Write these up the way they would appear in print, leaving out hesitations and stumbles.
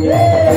Hare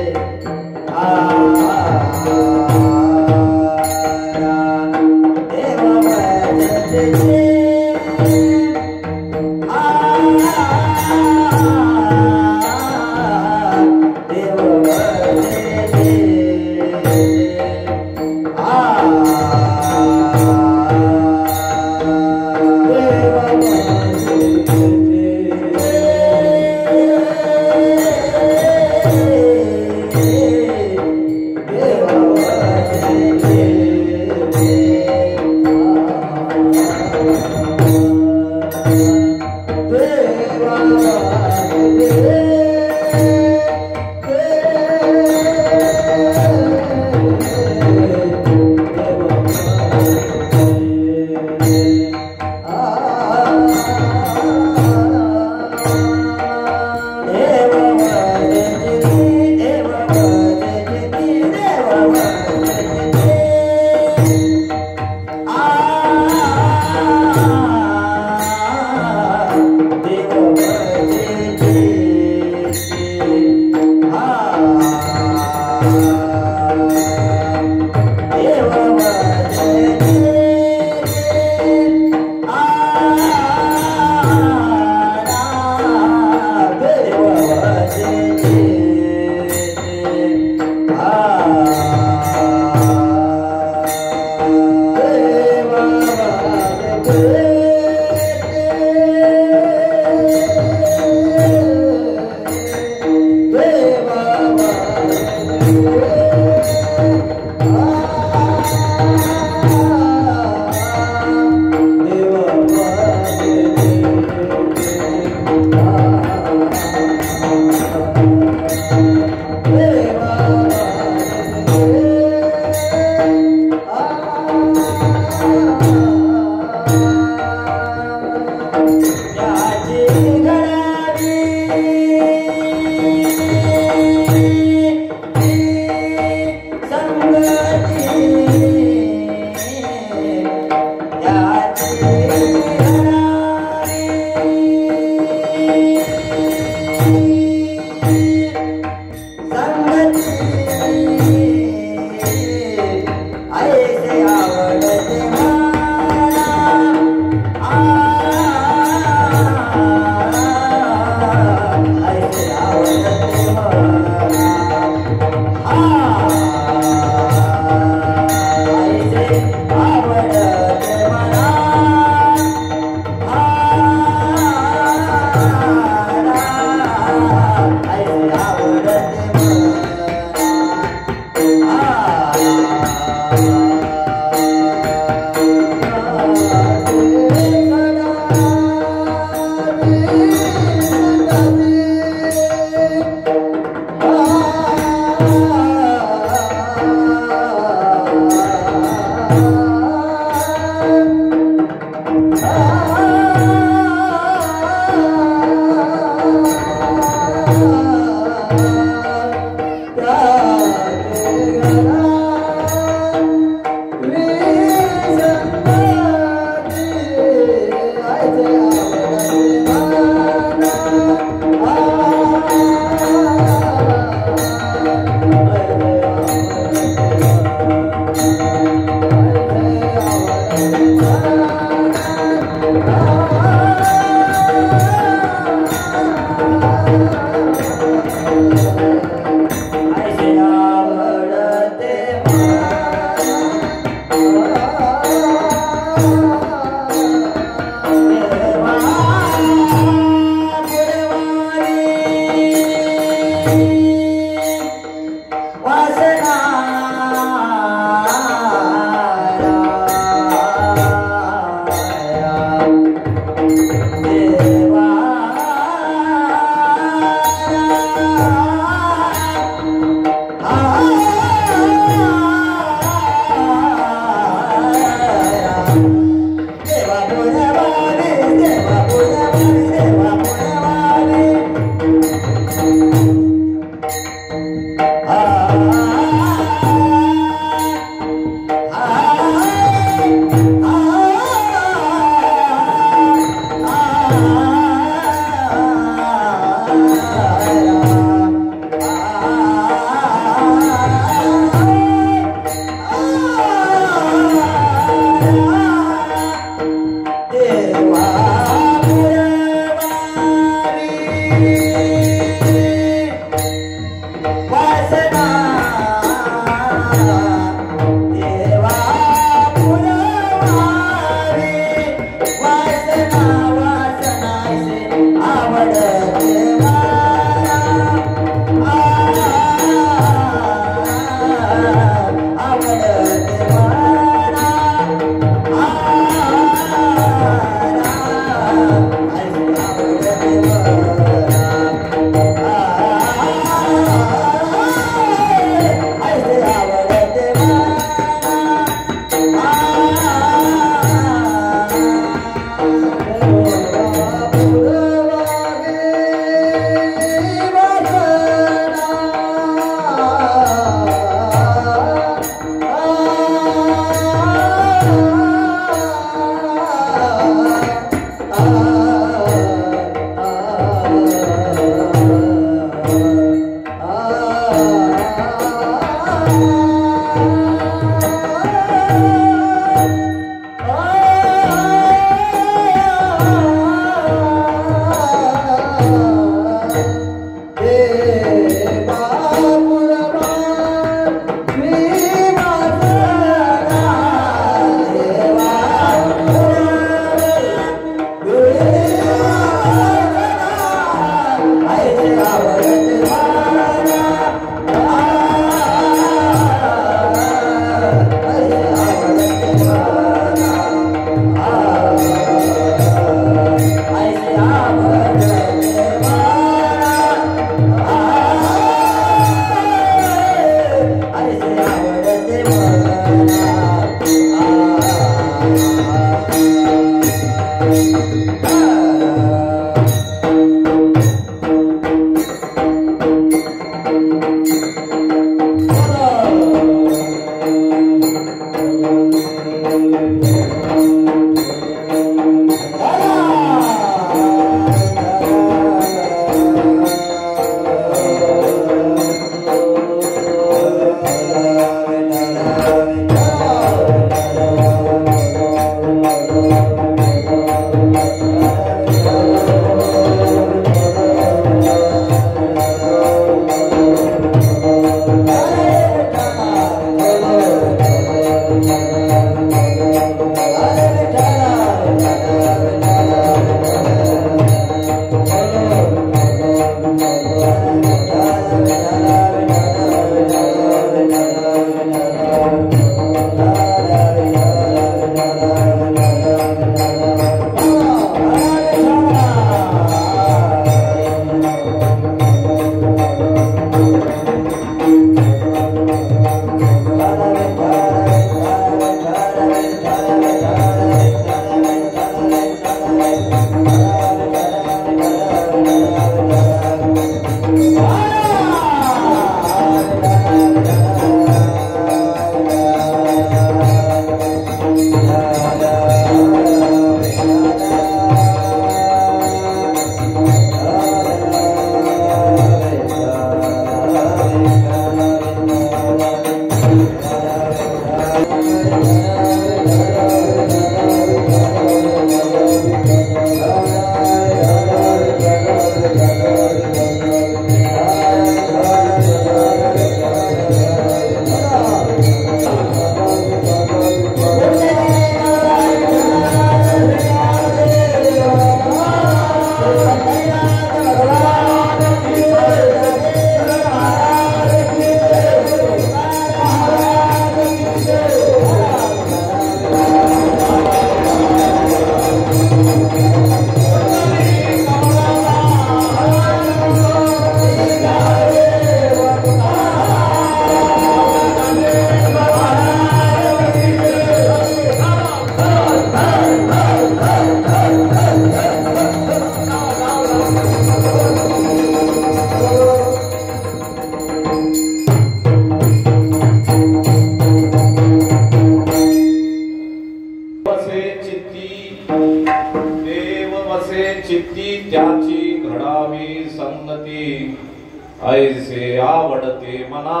आवडते मना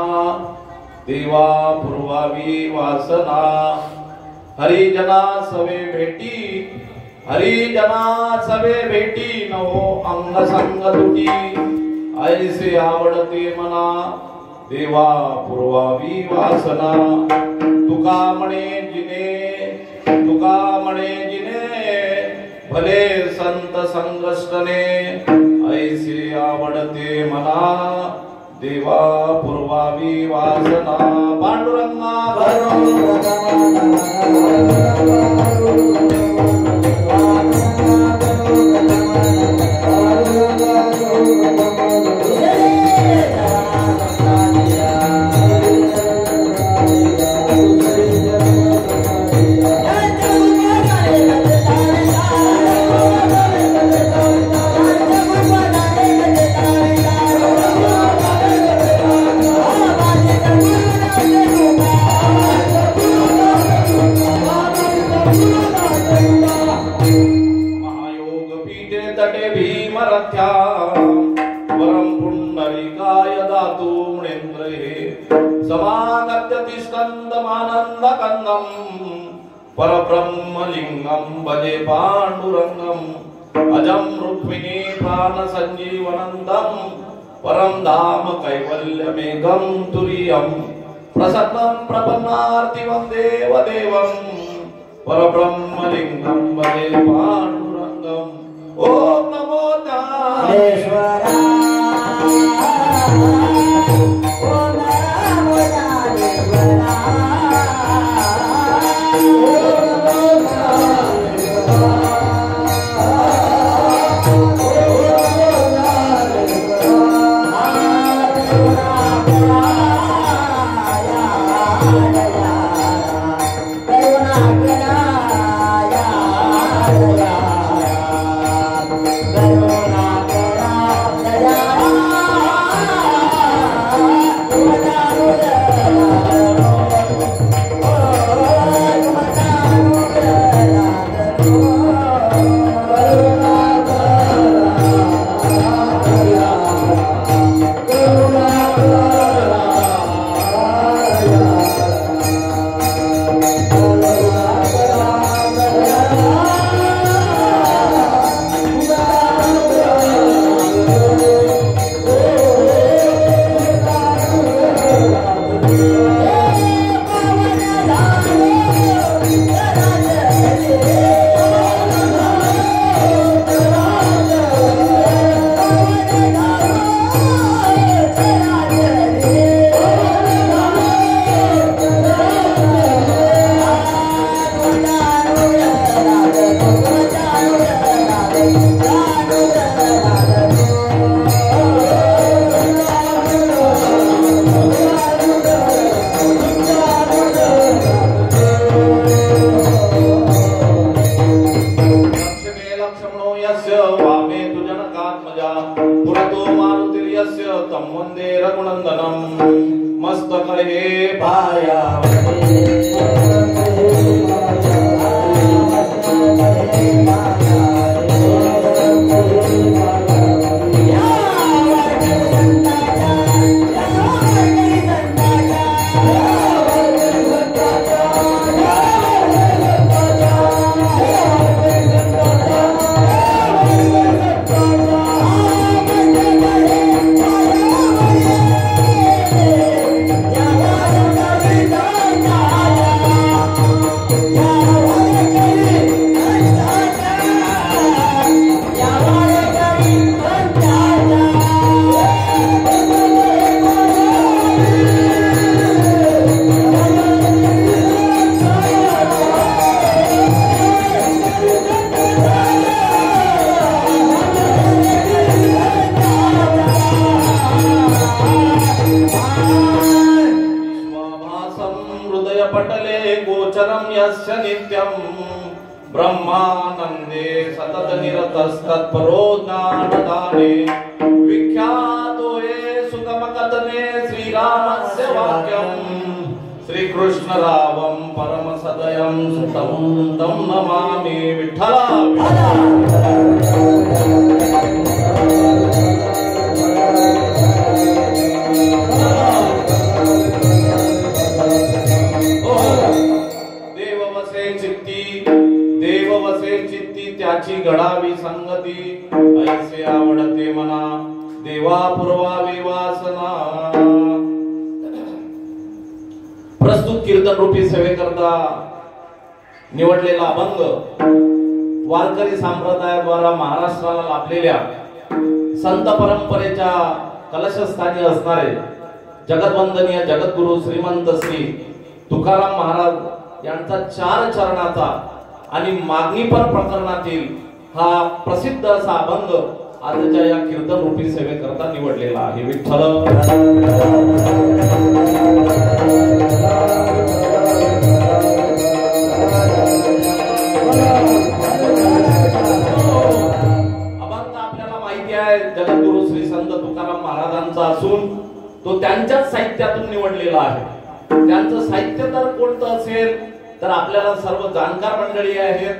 देवा पुरवावी वासना हरिजना सवे भेटी नवो अंग संग तुटी ऐसे आवडते मना देवा पुरवावी वासना तुका म्हणे जिने भले संत संगष्टने ऐसे आवडते मना देवा पुरवावी वासना पांडुरंगा वरं पुंडरीकाय दातु मुनेन्द्रे समागत्यतिष्ठन्तमानन्दकन्दं परब्रह्मलिङ्गं भजे पाण्डुरङ्गम् अजं रुक्मिणी प्राणसञ्जीवनन्दं परं धाम कैवल्यमेघं तुरीयं प्रसन्नं प्रपन्नार्ति वन्देव देवं परब्रह्मलिङ्गं भजे पाण्डुरङ्गम् ओम नमो नारायणाय ओम नमो ब्रह्मानंदे सतत निरतस्तत्परो ज्ञानदाने विख्यातो ये सुगम कथने श्रीरामस्य वाक्यं श्रीकृष्ण रावं परम सदयं सुतं तं नमामि विठ्ठला विठ्ठला कीर्तन रूपी सेवेकरता निवडलेला अभंग वारकरी संप्रदायाद्वारा महाराष्ट्राला लाभलेल्या संत परंपरेच्या कलशस्थानी असणारे जगतवंदनीय जगद्गुरु श्रीमंत श्री तुकाराम महाराज यांचा 4 चरणाचा आणि मागणीपर प्रकरणातील हा प्रसिद्ध असा अभंग आजच्या या कीर्तन रूपी सेवेकरता निवडलेला आहे. विठ्ठल अभंग आपल्याला माहिती आहे जगद्गुरु श्री संत तुकाराम महाराजांचा असून तो त्यांच्याच साहित्यातून निवडलेला आहे. त्यांचं साहित्य तर कोणतं असेल तर आपल्याला सर्व जाणकार मंडळी आहेत.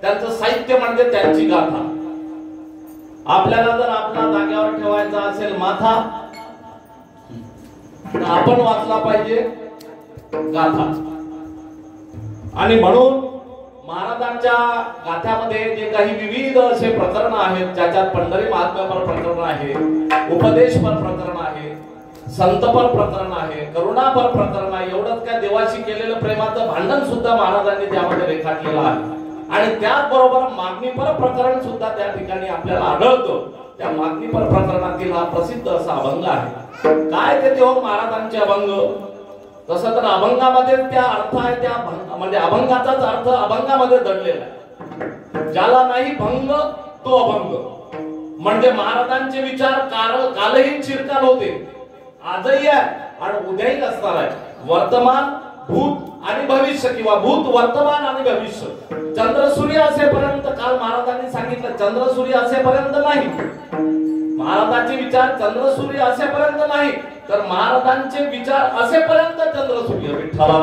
त्यांचं साहित्य म्हणजे त्यांची गाथा. आपल्याला जर आपला जाग्यावर ठेवायचा असेल माथा तर आपण वाचला पाहिजे गाथा. आणि म्हणून महाराजांच्या गाथ्यामध्ये जे काही विविध असे प्रकरण आहेत ज्याच्यात पंढरी महात्म्यपर प्रकरण आहे, उपदेशपर प्रकरण आहे, संतपर प्रकरण आहे, करुणापर प्रकरण आहे. एवढंच काय देवाशी केलेलं प्रेमाचं भांडण सुद्धा महाराजांनी त्यामध्ये रेखाटलेलं आहे. आणि त्याचबरोबर मागणीपर प्रकरण सुद्धा त्या ठिकाणी आपल्याला आढळतं. त्या मागणीपर प्रकरणातील हा प्रसिद्ध असा अभंग आहे. काय ते देव महाराजांचे अभंग? तसं तर अभंगामध्ये त्या अर्थ आहे त्या म्हणजे अभंगाचाच अर्थ अभंगामध्ये दडलेला आहे. ज्याला नाही भंग तो अभंग. म्हणजे महाराजांचे विचार कालही चिरकाल होते, आजही आहे आणि उद्याही असणार आहे. वर्तमान, भूत आणि भविष्य किंवा भूत, वर्तमान आणि भविष्य. चंद्र सूर्य असेपर्यंत काल महाराजांनी सांगितलं चंद्र सूर्य असेपर्यंत नाही. महाराजांचे विचार चंद्र सूर्य असेपर्यंत नाही तर महाराजांचे विचार असेपर्यंत चंद्र सूर्य. विठ्ठला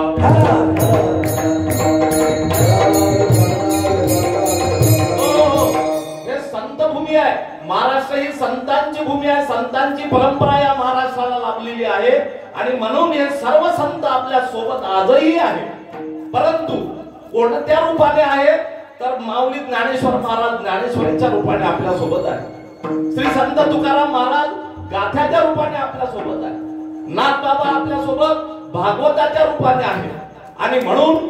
हे संत भूमी आहे. महाराष्ट्र ही संतांची भूमी आहे. संतांची परंपरा या महाराष्ट्राला लाभलेली आहे आणि म्हणून हे सर्व संत आपल्या सोबत आजही आहे. परंतु कोणत्या रूपाने आहे तर माऊली ज्ञानेश्वर महाराज ज्ञानेश्वरीच्या रूपाने आपल्या सोबत आहे. श्री संत तुकाराम महाराज गाथ्याच्या रूपाने आपल्या सोबत आहे. नाथबाबा आपल्या सोबत भागवताच्या रूपाने आहे. आणि म्हणून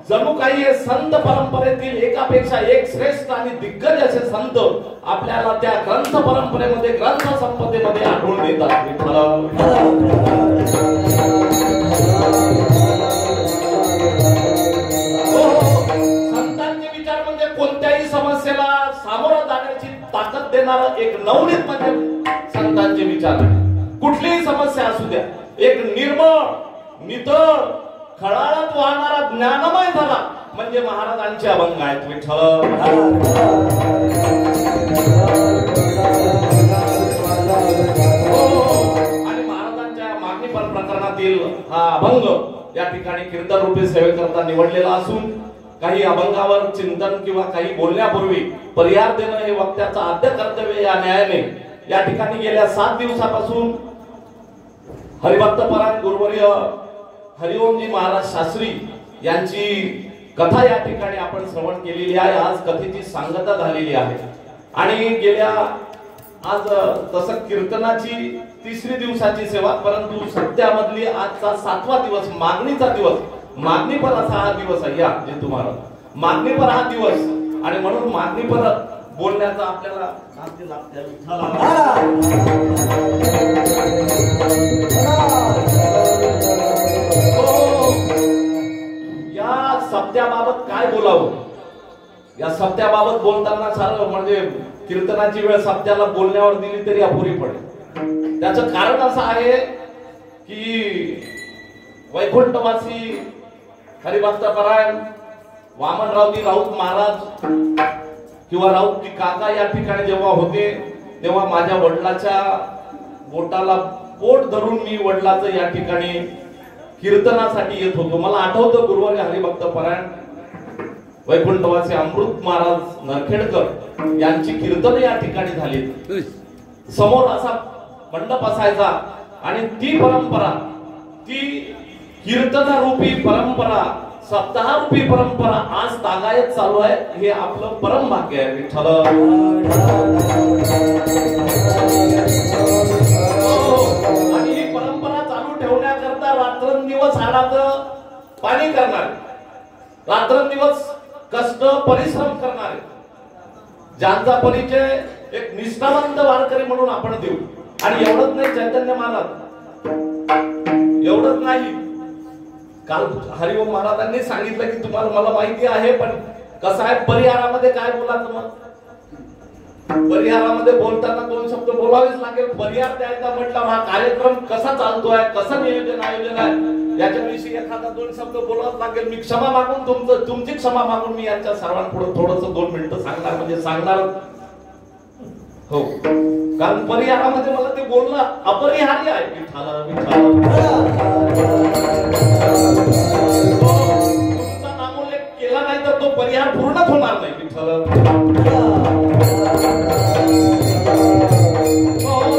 जणू काही हे संत परंपरेतील एकापेक्षा एक श्रेष्ठ आणि दिग्गज असे संत आपल्याला त्या ग्रंथ परंपरेमध्ये ग्रंथ संपदेमध्ये आढळून येतात. संतांचे विचार म्हणजे कोणत्याही समस्येला सामोरं जाण्याची ताकद देणारा एक नवनीत म्हणजे संतांचे विचार. कुठलीही समस्या असू द्या, एक निर्मळ नितळ खळाळत वाहणारा ज्ञानमय झाला म्हणजे महाराजांचे अभंग आहेत. विठ्ठल आणि महाराजांच्या मागणीपर प्रकरणातील हा अभंग या ठिकाणी कीर्तन रूपी सेवेकरता निवडलेला असून काही अभंगावर चिंतन किंवा काही बोलण्यापूर्वी पर्याय देणं हे वक्त्याचं आद्य कर्तव्य या न्यायाने या ठिकाणी गेल्या 7 दिवसापासून हरिभक्तपरायण गुरुवर्य हरिओमजी महाराज शास्त्री यांची कथा या ठिकाणी आपण श्रवण केलेली आहे. आज कथेची सांगता झालेली आहे आणि गेल्या आज तसं कीर्तनाची 3री दिवसाची सेवा, परंतु सध्यामधली आजचा 7वा दिवस मागणीचा दिवस. मागणीपर असा हा दिवस आहे. या जे तुम्हाला मागणीपर हा दिवस आणि म्हणून मागणीपर बोलण्याचा आपल्याला या सप्त्याबाबत काय बोलावं. या सप्त्याबाबत बोलताना सारं म्हणजे कीर्तनाची वेळ सप्त्याला बोलण्यावर दिली तरी अपुरी पडेल. त्याचं कारण असं आहे की वैकुंठवासी हरिभक्तपरायण वामनरावजी राऊत महाराज किंवा राऊतजी काका या ठिकाणी जेव्हा होते तेव्हा माझ्या वडिलाच्या बोटाला बोट धरून मी वडिलाचं या ठिकाणी कीर्तनासाठी येत होतो. मला आठवतं गुरुवारी हरिभक्तपरायण वैकुंठवासी अमृत महाराज नरखेडकर यांची कीर्तन या ठिकाणी झाली. समोर असा मंडप असायचा आणि ती परंपरा, ती कीर्तनारूपी परंपरा, सप्ताहरूपी परंपरा आज तागायत चालू आहे. हे आपलं परम भाग्य आहे. विठ्ठल आणि ही परंपरा चालू ठेवण्याकरता रात्रंदिवस आडाचं पाणी करणारे, रात्रंदिवस कष्ट परिश्रम करणारे, ज्यांचा परिचय एक निष्ठावंत वारकरी म्हणून आपण देऊ. आणि एवढंच नाही चैतन्य महाराज, एवढंच नाही, काल हरिओम महाराजांनी सांगितलं की तुम्हाला मला माहिती आहे, पण कसं आहे परिहारामध्ये काय बोलायचं, मग परिहारामध्ये बोलताना दोन शब्द बोलावेच लागेल. परिहार द्यायचा म्हटलं हा कार्यक्रम कसा चालतोय, कसं नियोजन आयोजन आहे याच्याविषयी एखादा दोन शब्द बोलावंच लागेल. मी क्षमा मागून तुमची क्षमा मागून मी यांच्या सर्वांपुढे थोडंसं 2 मिनिटं सांगणार, म्हणजे सांगणार हो, कारण परिहारामध्ये मला ते बोलणं अपरिहार्य आहे. तुमचा नामोल्लेख केला नाही तर तो परिहार पूर्णच होणार नाही.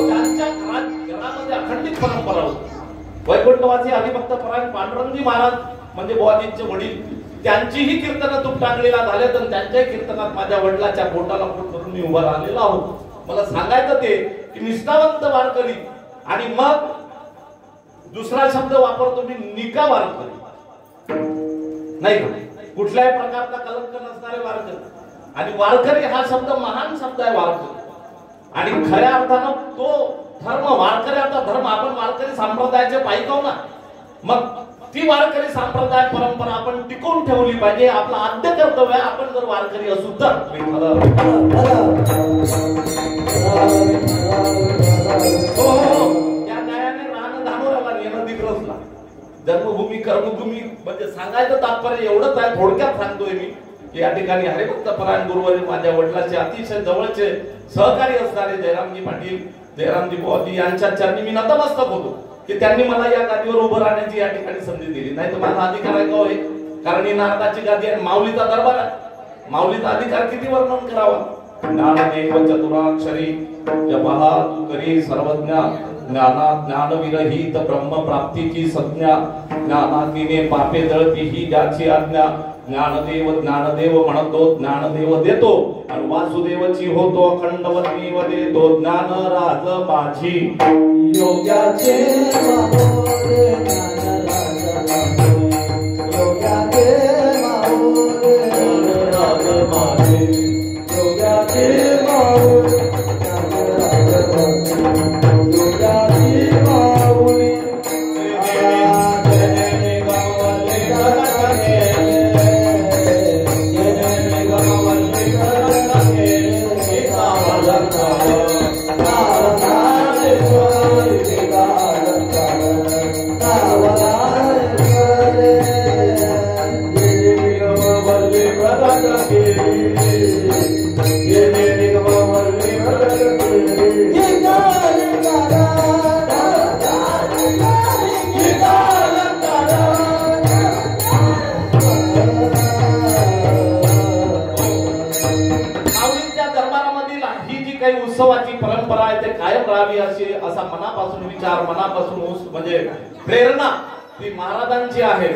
त्यांच्या घरामध्ये अखंडित परंपरा होती. वैकुंठवासी हरिभक्त परायण पांडुरंगजी महाराज म्हणजे बुवाजींचे वडील, त्यांचीही कीर्तनं तुपटांगडीला झाले, तर त्यांच्याही कीर्तनात माझ्या वडिलाच्या बोटाला बोट करून मी उभा राहिलेला आहोत. मला सांगायचं ते की निष्ठावंत वारकरी, आणि मग दुसरा शब्द वापरतो मी, निका वारकरी, नाही का, कुठल्याही प्रकारचा कलंक नसणारे वारकरी. आणि वारकरी हा शब्द महान शब्द आहे, वारकरी. आणि खऱ्या अर्थानं तो धर्म वारकऱ्याचा धर्म, आपण वारकरी संप्रदायाचे पायकाव ना, मग ती वारकरी संप्रदाय परंपरा आपण टिकवून ठेवली पाहिजे. आपलं आद्य कर्तव्य आहे. आपण जर वारकरी असू तर त्या न्यायाने राहणं धानोराला नेणं दिग्रसला. जन्मभूमी कर्मभूमी म्हणजे सांगायचं तात्पर्य एवढंच आहे, थोडक्यात सांगतोय मी की या ठिकाणी हरिभक्त परायण गुरुवरील माझ्या वडिलांचे अतिशय जवळचे सहकारी असणारे जयरामजी पाटील, जयरामजी बुवाजी यांच्या चरणी मी नतमस्तक होतो की त्यांनी मला या गादीवर उभं राहण्याची या ठिकाणी संधी दिली. नाही तर माझा अधिकार आहे का होय, कारण ही नारदाची गादी आहे, माऊलीचा दरबार आहे. माऊलीचा अधिकार किती वर्णन करावा. ज्ञानदेव चतुराक्षरी जपहा तू करी सर्वज्ञ, ज्ञाना ज्ञान विरहित ब्रह्म प्राप्तीची संज्ञा, ज्ञानातीने पापे जळती ही ज्याची आज्ञा. ज्ञानदेव ज्ञानदेव म्हणतो, ज्ञानदेव देतो, आणि वासुदेवची होतो अखंडवती व देतो. ज्ञान राज माझी योग्याचे माहोरे, ज्ञान राज योग्याचे माहोरे, ज्ञान राज माझी योग्याचे माहोरे, ज्ञान राज योग्याचे माहोरे. उत्सवाची परंपरा आहे ते कायम राहावी असा मनापासून विचार, मनापासून म्हणजे प्रेरणा ती महाराजांची आहे,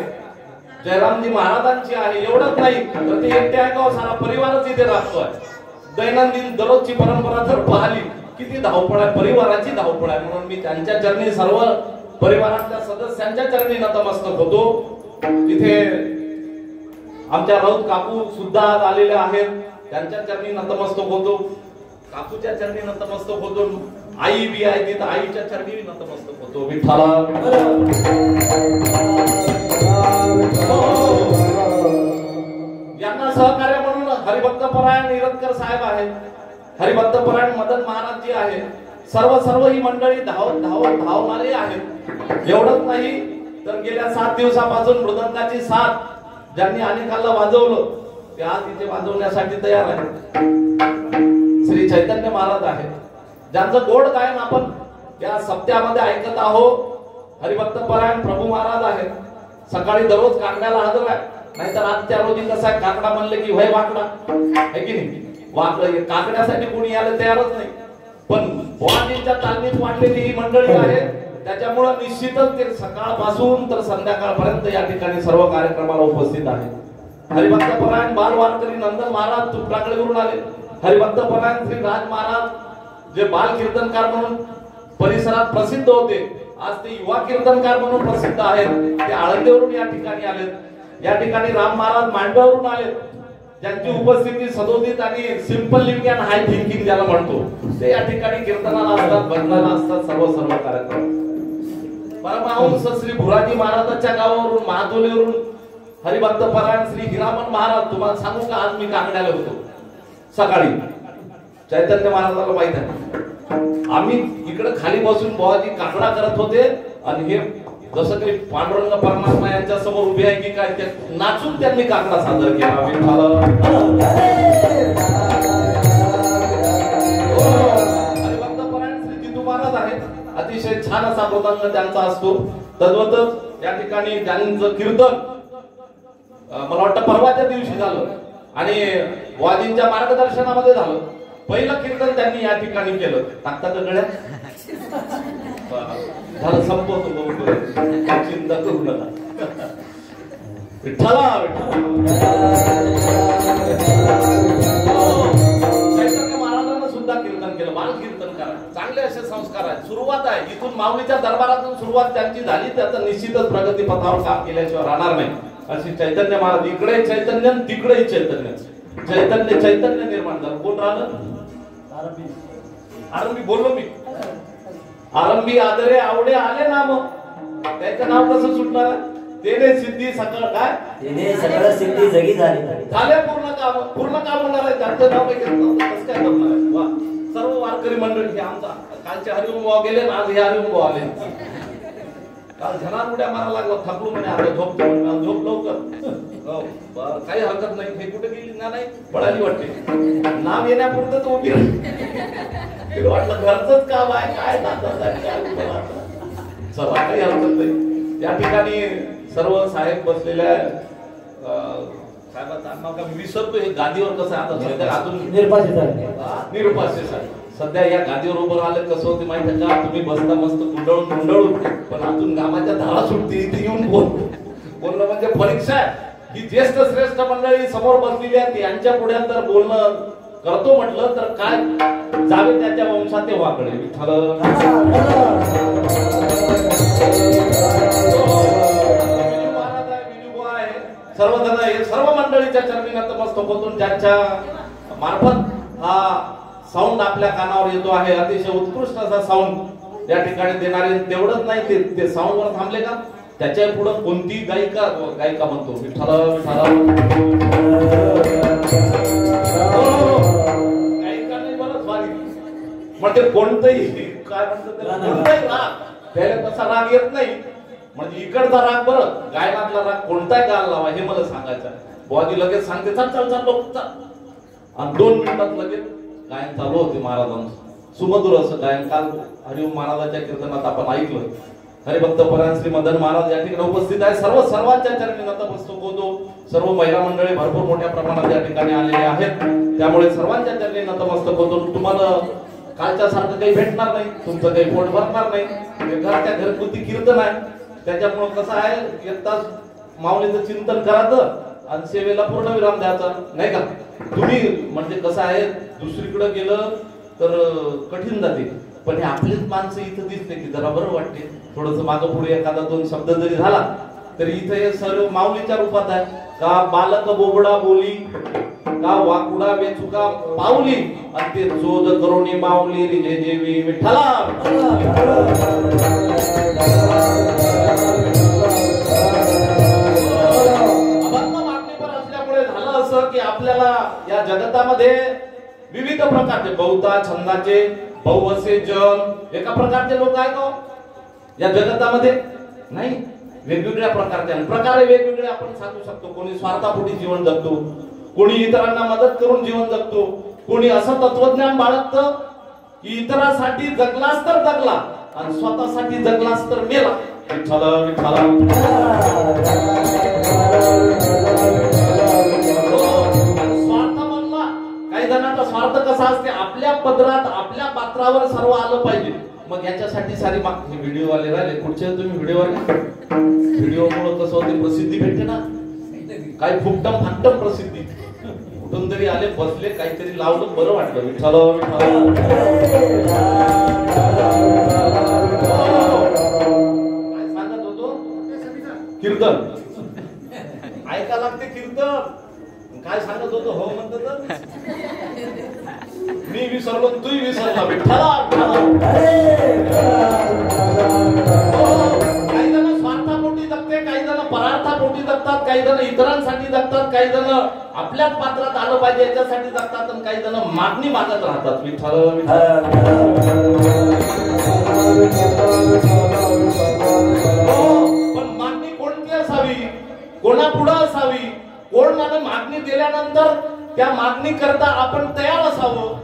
जयरामजी महाराजांची आहे. एवढंच नाही तर ते एकटे आहे का, सारा परिवारच इथे राहतोय. दैनंदिन दररोजची परंपरा जर पाहिली किती धावपळ आहे, परिवाराची धावपळ आहे. म्हणून मी त्यांच्या चरणी, सर्व परिवारातल्या सदस्यांच्या चरणी नतमस्तक होतो. तिथे आमच्या राऊत काकू सुद्धा आलेले आहेत, त्यांच्या चरणी नतमस्तक होतो. काकूच्या चरणी नतमस्तक होतो. आई बी आहे तिथं, आईच्या चरणी नतमस्तक होतो. विठ्ठला यांना सहकार्य म्हणून हरिभक्त परायण निरंकर साहेब आहेत, हरिभक्त परायण मदन महाराज जी आहे, सर्व ही मंडळी धावणारे आहेत. एवढंच नाही तर गेल्या 7 दिवसापासून मृदंगाची साथ ज्यांनी अनेकांना वाजवलं ते आज इथे वाजवण्यासाठी तयार आहे. श्री चैतन्य महाराज आहे, ज्यांचं गोड गायन आपण या सप्त्यामध्ये ऐकत आहोत. हरिभक्त परायण प्रभू महाराज आहेत, सकाळी दररोज काकड्याला हजर आहे. नाहीतर आजच्या रोजी कसं आहे, काकडा म्हणले की वय वाकडा आहे की नाही, वाकड काकड्यासाठी कोणी यायला तयारच नाही. पण बुवाजींच्या तालमीत वाढलेली ही मंडळी आहे, त्याच्यामुळे निश्चितच ते सकाळपासून तर संध्याकाळपर्यंत या ठिकाणी सर्व कार्यक्रमाला उपस्थित आहे. हरिभक्त परायण बाल वारकरी नंदन महाराज तुपटांगडीवरून आले. हरिभक्त परायण श्री राज महाराज जे बाल कीर्तनकार म्हणून परिसरात प्रसिद्ध होते, आज ते युवा कीर्तनकार म्हणून प्रसिद्ध आहेत. ते आळंदीवरून या ठिकाणी आलेत. या ठिकाणी राम महाराज मांडव्यावरून आलेत. ज्यांची उपस्थिती सदोदित आणि simple living and high thinking ज्याला म्हणतो ते या ठिकाणी कीर्तनाला असतात, भजनाला असतात, सर्व कार्यक्रम. परमहंस श्री भुराजी महाराजांच्या गावावरून महादोलीवरून हरिभक्त परायण श्री हिरामन महाराज. तुम्हाला सांगू का, आज मी कांगड्याला होतो सकाळी. चैतन्य महाराजाला माहित आहे, आम्ही इकडे खाली बसून बुवाजी काकडा करत होते आणि हे जसं काही पांडुरंग परमात्मा यांच्या समोर उभे आहे की काय, ते नाचून त्यांनी काकडा सादर केला. हरिभक्त परायण श्री जितू महाराज आहेत. अतिशय छान असा मृदंग त्यांचा असतो. तद्वतच या ठिकाणी ज्यांचं कीर्तन मला वाटतं परवाच्या दिवशी झालं आणि बुवाजींच्या मार्गदर्शनामध्ये झालं. पहिलं कीर्तन त्यांनी या ठिकाणी केलं. टाकतात गळ्यात झालं, संपवतो बघू, चिंता करू नका. विठ्ठला चैतन्य महाराजांना सुद्धा कीर्तन केलं. बाल कीर्तन करा, चांगले असे संस्कार आहेत. सुरुवात आहे इथून, माऊलीच्या दरबारातून सुरुवात त्यांची झाली. त्याचं निश्चितच प्रगतीपथावर काम केल्याशिवाय राहणार नाही. अशी चैतन्य महाराज, इकडे चैतन्य तिकडेही चैतन्य, चैतन्य निर्माण झालं. कोण राहिलं? आरंभी बोललो मी. आरंभी आदरे आवडे आले ना, मग त्याचं नाव कसं सुटणार? तेने सिद्धी सकळ काय, तेने सकळ सिद्धी जगी झाली झाले. पूर्ण काम होणार आहे. त्यांचं नाव काही कसं काय करणार आहे? वा, सर्व वारकरी मंडळी हे आमचा कालचे हरिओम भाव गेले ना, आज हे हरिओम भाव आले. काल झनार उड्या मारा लागला, थकलो म्हणे, आता झोपतो म्हणे, झोप लवकर. काही हरकत नाही. हे कुठे गेली ना, नाही पळाली वाटते. नाव येण्यापुरतं तो उभी वाटलं घरचंच काम आहे काय, चला काही हरकत नाही. या ठिकाणी सर्व साहेब बसलेल्या साहेबांचं नाव का मी विसरतो. हे गादीवर कसं आता सध्या अजून निरुपास्य साहेब सध्या या गादीवर उभं राहिलं. कसं होते माहिती का, तुम्ही बसता मस्त कुंडळून, पण अजून गावाच्या धारा सुटते. इथे येऊन बोलणं म्हणजे परीक्षा आहे. ही ज्येष्ठ श्रेष्ठ मंडळी समोर बसलेली आहेत, यांच्या पुढे तर बोलणं करतो म्हटलं तर काय जावे त्याच्या वंशात ते वाकडे. सर्वजण हे सर्व मंडळीच्या चरणी नतमस्तक होतून ज्यांच्या मार्फत हा साऊंड आपल्या कानावर येतो आहे. अतिशय उत्कृष्ट असा साऊंड या ठिकाणी देणारे. तेवढंच नाही, ते साऊंड वर थांबले का, त्याच्या पुढे कोणती गायिका म्हणतो विठ्ठला विठ्ठला, गायिका नाही बरं स्वारी म्हणजे कोणतंही काय म्हणतात कोणताही राग, त्याला तसा राग येत नाही. म्हणजे इकडचा राग बरं, गायनातला राग कोणताही गायला लावा हे मला सांगायचं आहे. बुवाजी लगेच सांगते चल चल चल लोक चल, आणि 2 मिनिटात लगेच गायन चालू होते महाराजांचं. सुमधुर असं गायन काल हरिओम महाराजांच्या कीर्तनात आपण ऐकलं. हरिभक्त परायण श्री मदन महाराज या ठिकाणी उपस्थित आहे. सर्वांच्या चरणी नतमस्तक होतो. सर्व महिला मंडळी भरपूर मोठ्या प्रमाणात या ठिकाणी आलेले आहेत. त्यामुळे सर्वांच्या चरणी नतमस्तक होतो. तुम्हाला कालच्या सारखं काही भेटणार नाही, तुमचं काही पोट भरणार नाही. घरच्या घरगुती कीर्तन आहे, त्याच्यामुळे कसं आहे, एक तास माऊलीचं चिंतन करायचं आणि सेवेला पूर्ण विराम द्यायचा नाही का. तुम्ही म्हणजे कसं आहे, दुसरीकडे गेलं तर कठीण जाते, पण हे आपलीच माणसं इथं दिसते की जरा बरं वाटते. थोडस मागं पुढे एखादा 2 शब्द जरी झाला तरी इथं हे सर्व माऊलीच्या रूपात आहे. का बालक बोबडा बोली, का वाकुडा वेचुका पावली, आणि ते चोद करोनी माऊली रिजे देवी विठ्ठला. असल्यामुळे झालं असं की आपल्याला या जगतामध्ये विविध प्रकारचे बहुता छंदाचे बहुअसे जन एका प्रकारचे लोक आहेत का या जगतामध्ये? नाही, वेगवेगळ्या प्रकारचे प्रकारे वेगवेगळे आपण सांगू शकतो. कोणी स्वार्थापोटी जीवन जगतो, कोणी इतरांना मदत करून जीवन जगतो, कोणी असं तत्वज्ञान बाळगतं की इतरांसाठी जगलास तर जगला आणि स्वतःसाठी जगलास तर मेला. विठ्ठल विठ्ठल. स्वार्थ म्हणला, काही जणांचा स्वार्थ कसा असते, आपल्या पदरात आपल्या पात्रावर सर्व आलं पाहिजे. मग याच्यासाठी सारी हे व्हिडिओ वाले राहिले पुढचे, तुम्ही व्हिडिओ वाले, व्हिडिओ मुळे कसं होते, प्रसिद्धी भेटते ना. काही फुकटम फाकटम प्रसिद्धी, कुठून तरी आले बसले काहीतरी लावलं बरं वाटलं. विठ्ठल विठ्ठल. कीर्तन ऐका लागते कीर्तन. काय सांगत होतो हो म्हणत तर मी विसरलो तूही विसरला विठ्ठला. काही जण स्वार्थापोटी जगते, काही जण परार्थापोटी जगतात, काही जण इतरांसाठी जगतात, काही जण आपल्याच पात्रात आलं पाहिजे याच्यासाठी जगतात आणि काही जण मागणी मागत राहतात. विठ्ठल पण मागणी कोणती असावी, कोणापुढे असावी, कोण मागणी दिल्यानंतर त्या मागणी करता आपण तयार असावं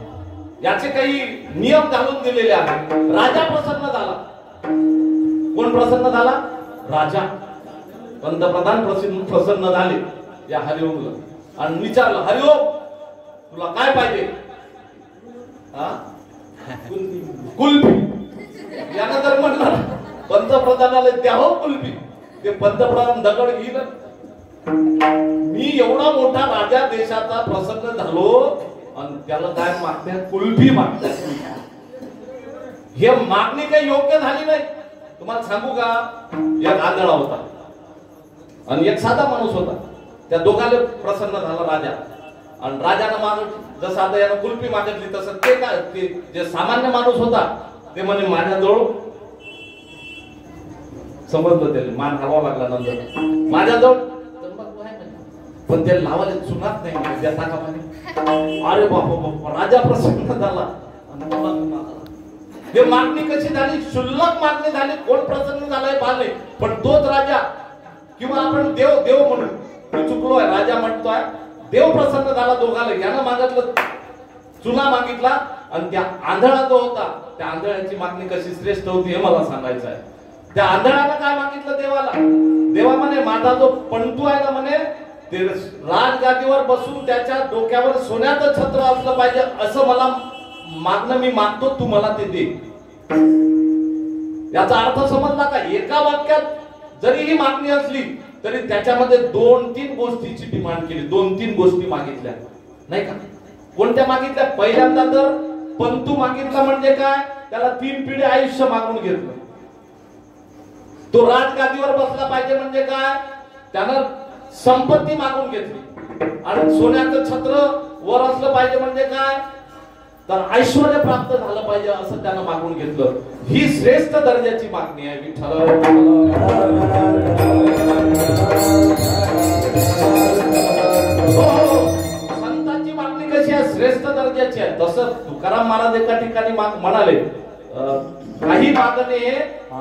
याचे काही नियम घालून दिलेले आहेत. राजा प्रसन्न झाला. कोण प्रसन्न झाला? राजा. पंतप्रधान प्रसन्न झाले या हरिओमला आणि विचारलं हरिओम तुला काय पाहिजे? कुल्फी. यानं जर म्हणलं पंतप्रधानाला द्यावं कुल्फी, ते पंतप्रधान दगड घेईल. मी एवढा मोठा राजा देशाचा प्रसन्न झालो आणि त्याला काय मागते? कुल्फी मागते. हे मागणी काही योग्य झाली नाही. तुम्हाला सांगू का, एक आंधळा होता आणि एक साधा माणूस होता. त्या दोघांना प्रसन्न झाला राजा. आणि राजानं माणूस जसं आता यानं कुल्फी मागितली तसं ते काय ते जे सामान्य माणूस होता ते म्हणे माझ्याजवळ समजलं, त्याला मान हलवा लागला. नंतर माझ्याजवळ पण ते लावायला चुनात नाही त्या टाकामध्ये. अरे बापा, राजा प्रसन्न झाला. हे मागणी कशी झाली? शुल्लक मागणी झाली. कोण प्रसन्न झालाय पाहिले, पण तोच राजा किंवा आपण देव देव म्हणून मी चुकलोय, राजा म्हणतोय देव प्रसन्न झाला दोघाला. यानं मागितलं चुना मागितला आणि त्या आंधळा जो होता त्या आंधळ्याची मागणी कशी श्रेष्ठ होती हे मला सांगायचं आहे. त्या आंधळानं काय मागितलं देवाला? देवा म्हणे माझा जो पंतू आहे ना म्हणे ते राजगादीवर बसून त्याच्या डोक्यावर सोन्याचं छत्र असलं पाहिजे असं मला मागणं मी मागतो, तू मला ते दे. याचा अर्थ समजला का? एका वाक्यात जरी ही मागणी असली तरी त्याच्यामध्ये 2-3 गोष्टीची डिमांड केली, 2-3 गोष्टी मागितल्या नाही का? कोणत्या मागितल्या? पहिल्यांदा तर पंतू मागितला म्हणजे काय? त्याला 3 पिढी आयुष्य मागून घेतलं. तो राजगादीवर बसला पाहिजे म्हणजे काय? त्यानं संपत्ती मागून घेतली. आणि सोन्याचं छत्र वर असलं पाहिजे म्हणजे काय? तर ऐश्वर्य प्राप्त झालं पाहिजे असं त्यानं मागून घेतलं. ही श्रेष्ठ दर्जाची मागणी आहे. विठ्ठल संतांची मागणी कशी आहे? श्रेष्ठ दर्जाची आहे. तसं तुकाराम महाराज एका ठिकाणी म्हणाले काही मागणे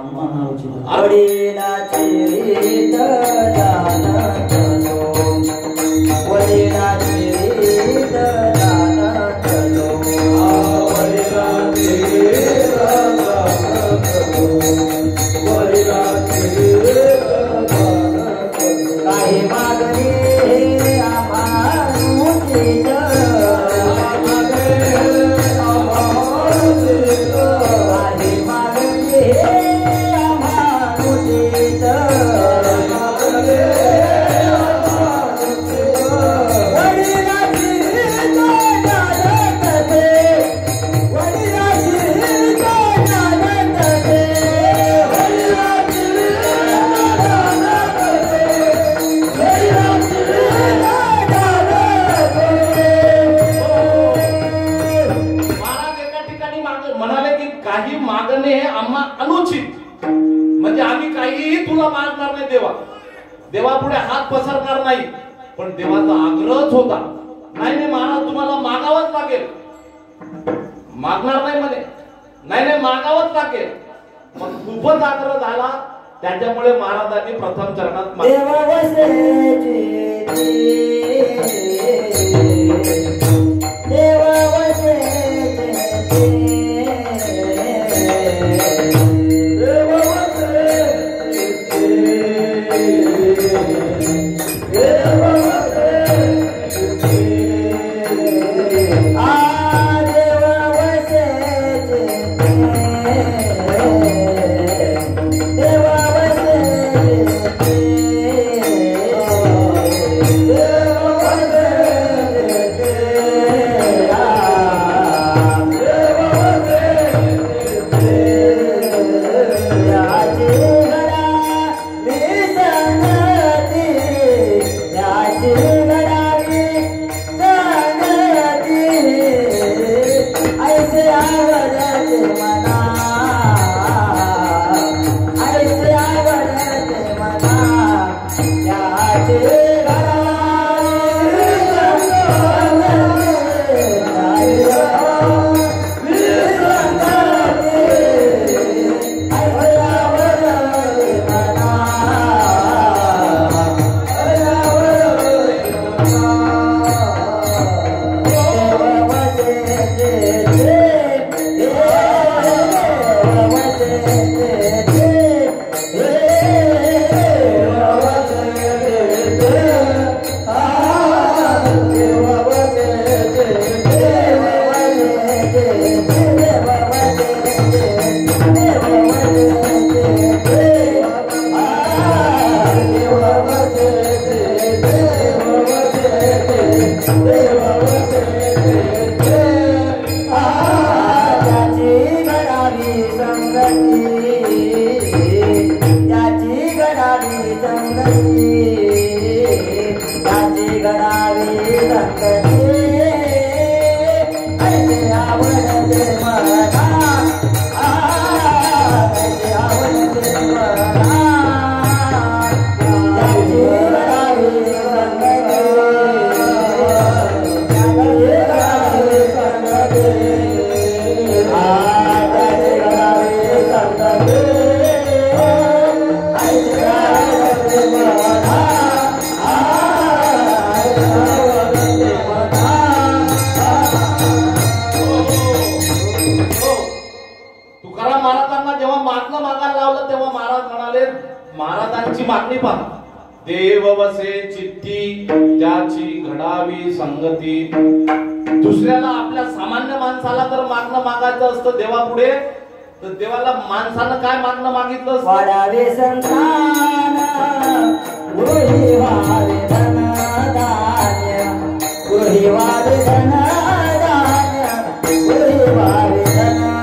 देवापुढे हात पसरणार नाही. पण देवाचा आग्रहच होता नाही महाराज तुम्हाला मागावंच लागेल. मागणार नाही म्हणे, नाही मागावंच लागेल. मग खूपच आग्रह झाला त्याच्यामुळे महाराजांनी प्रथम चरणात त्याची गडावी संगती ऐसे आवडते मला ऐसे आवडते मला त्याची गडावी संगती तुकाराम महाराजांना जेव्हा मागणं मागायला लावलं तेव्हा महाराज म्हणाले, महाराजांची मागणी पहा, देव वसे चित्ती त्याची घडावी संगती. दुसऱ्याला आपल्या सामान्य माणसाला जर मागणं मागायचं असतं देवापुढे, तर देवाला माणसानं काय मागणं मागितलं असतं? वाढावे संतान गृही व्हावे धनधान्य गृही व्हावे धनधान्य गृही व्हावे धनधान्य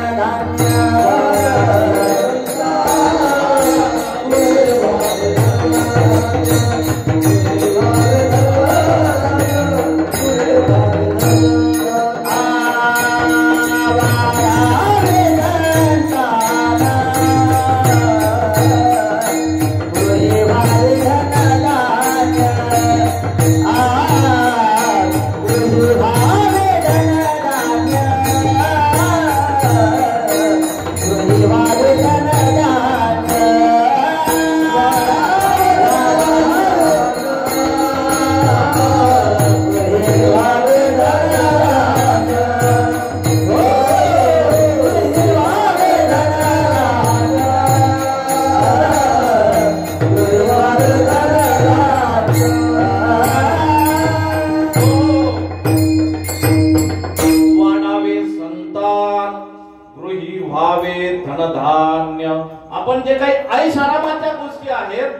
धनधान्य. आपण जे काही ऐशारामाच्या गोष्टी आहेत,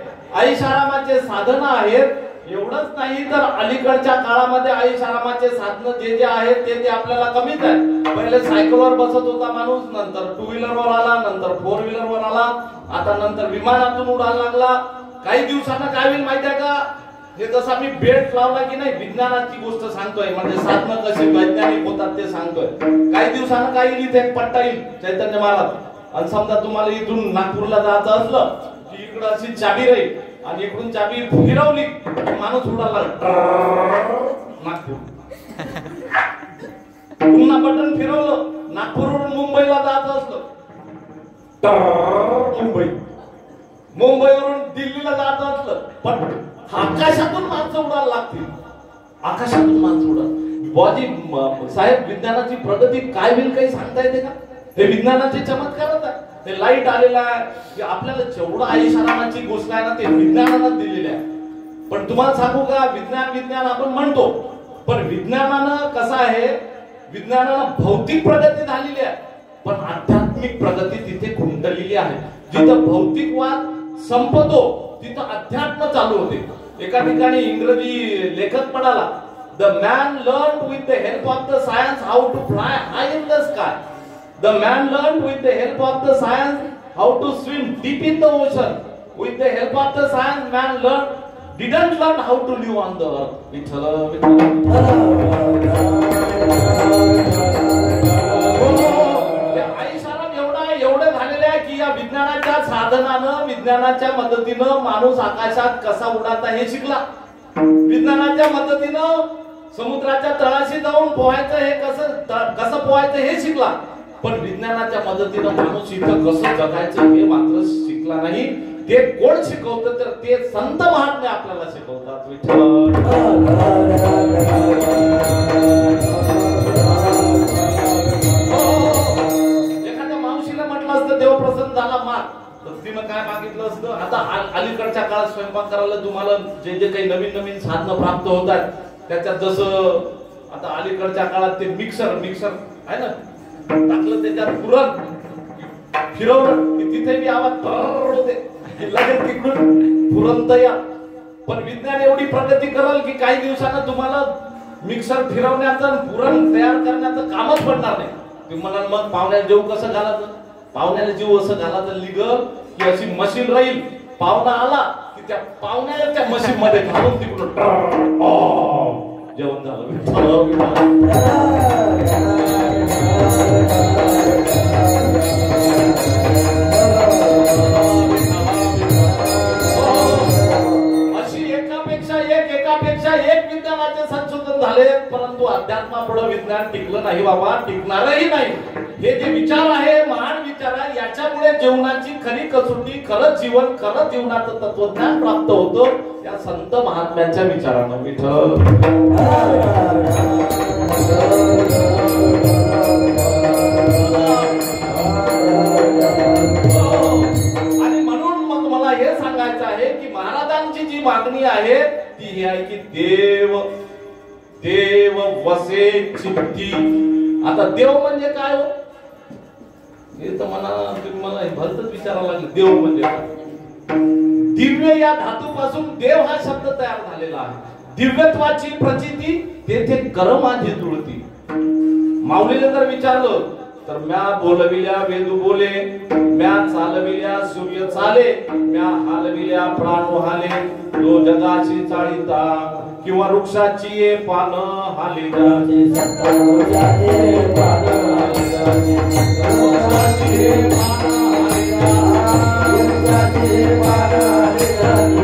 ऐशारामाचे साधन आहेत, एवढंच नाही तर अलीकडच्या काळामध्ये ऐशारामाचे साधन जे जे आहेत ते आपल्याला कमीच आहे. पहिले सायकलवर बसत होता माणूस, नंतर टू व्हीलरवर आला, नंतर फोर व्हीलरवर आला, आता नंतर विमानातून उडायला लागला. काही दिवसांना काय होईल माहिती आहे का? हे जसा मी बेल्ट लावला की नाही, विज्ञानाची गोष्ट सांगतोय, म्हणजे साधनं कशी वैज्ञानिक होतात ते सांगतोय. काही दिवसांना काय येईल, इथे एक पट्टा येईल चैतन्य महाराज, आणि समजा तुम्हाला इथून नागपूरला जायचं असलं की इकडं अशी चाबी राहील आणि इकडून चाबी फिरवली की माणूस उडाला नागपूर. पुन्हा बटन फिरवलं, नागपूरवरून मुंबईला जायचं असलं मुंबई, मुंबईवरून दिल्लीला जायचं असलं पण आकाशातून माणसं उडायला लागतील, आकाशातून माणसं उडाल. बुवाजी साहेब, विज्ञानाची प्रगती काय होईल काही सांगता येते का? हे विज्ञानाचे चमत्कारच आहे. ते लाईट आलेला आहे की आपल्याला जेवढं ऐशारामाची गोष्ट आहे ना ते विज्ञानानं दिलेली आहे. पण तुम्हाला सांगू का, विज्ञान विज्ञान आपण म्हणतो, पण विज्ञानानं कसं आहे, विज्ञानानं भौतिक प्रगती झालेली आहे पण आध्यात्मिक प्रगती तिथे खुंटलेली आहे. जिथं भौतिकवाद संपतो तिथं अध्यात्म चालू होते. एका ठिकाणी इंग्रजी लेखक म्हणाला, the man learn with the help of the science how to fly high in the sky. The man learned with the help of the science how to swim deep in the ocean. With the help of the science, man didn't learn how to live on the earth. ऐशाराम एवढे झालेले आहे की या विज्ञानाच्या साधनानं, विज्ञानाच्या मदतीनं माणूस आकाशात कसा उडाता हे शिकला. विज्ञानाच्या मदतीनं समुद्राच्या तळाशी जाऊन पोहायचं, हे कसं पोहायचं हे शिकला. पण विज्ञानाच्या मदतीनं माणूस इथं कसं जगायचं हे मात्र शिकला नाही. ते कोण शिकवतं तर ते संत महात्मे आपल्याला शिकवतात. एखाद्या मावशीला म्हटलं असतं देव प्रसन्न झाला मार, तर तिनं काय मागितलं असतं? आता अलीकडच्या काळात स्वयंपाक करायला तुम्हाला जे जे काही नवीन नवीन साधनं प्राप्त होतात, त्याच्यात जसं आता अलीकडच्या काळात ते मिक्सर आहे ना, टाकलं त्याच्यात पुरण, फिरवलं की तिथे बी आवाज होते, लगेच तिकडून पुरण तयार. पण विज्ञान एवढी प्रगती करेल की काही दिवसानं तुम्हाला मिक्सर फिरवण्याचं, पुरण तयार करण्याचं कामच पडणार नाही. तुम्हाला मग पाहुण्याला जेव कसं घालायचं, पाहुण्याला जीव असं घालायचं लिगल की अशी मशीन राहील, पाहुणा आला की त्या पाहुण्याला त्या मशीन मध्ये घालून तिकडून जेवण झालं. अशी एकापेक्षा एक विज्ञानाचे संशोधन झाले, परंतु अध्यात्मापुढे विज्ञान टिकलं नाही बाबा, टिकणारही नाही. हे जे विचार आहे, महान विचार आहे, याच्यामुळे जीवनाची खरी कसोटी, खरं जीवन, खरं जीवनाचं तत्वज्ञान प्राप्त होतं त्या संत महात्म्यांच्या विचारानं. विठ्ठल आणि म्हणून मग मला हे सांगायचं आहे की महाराजांची जी मागणी आहे ती ही आहे की देव देव वसे चित्ती. आता देव म्हणजे काय हो? हे तर मला भलतच विचारायला लागले. देव म्हणजे काय? दिव्य या धातूपासून देव हा शब्द तयार झालेला आहे. दिव्यत्वाची प्रचिती तेथे करमाधी जुळती. माऊलीने जर विचारलं तर म्या बोलविल्या वेदू बोले, म्या चालविल्या सूर्य चाले, म्या हालविल्या प्राण हाले, तो जगाची चाळीता किंवा वृक्षाची ये पान हाले जाते, वृक्षाची पान हाले जाते, वृक्षाची पान हाले जाते, वृक्षाची पान हाले जाते.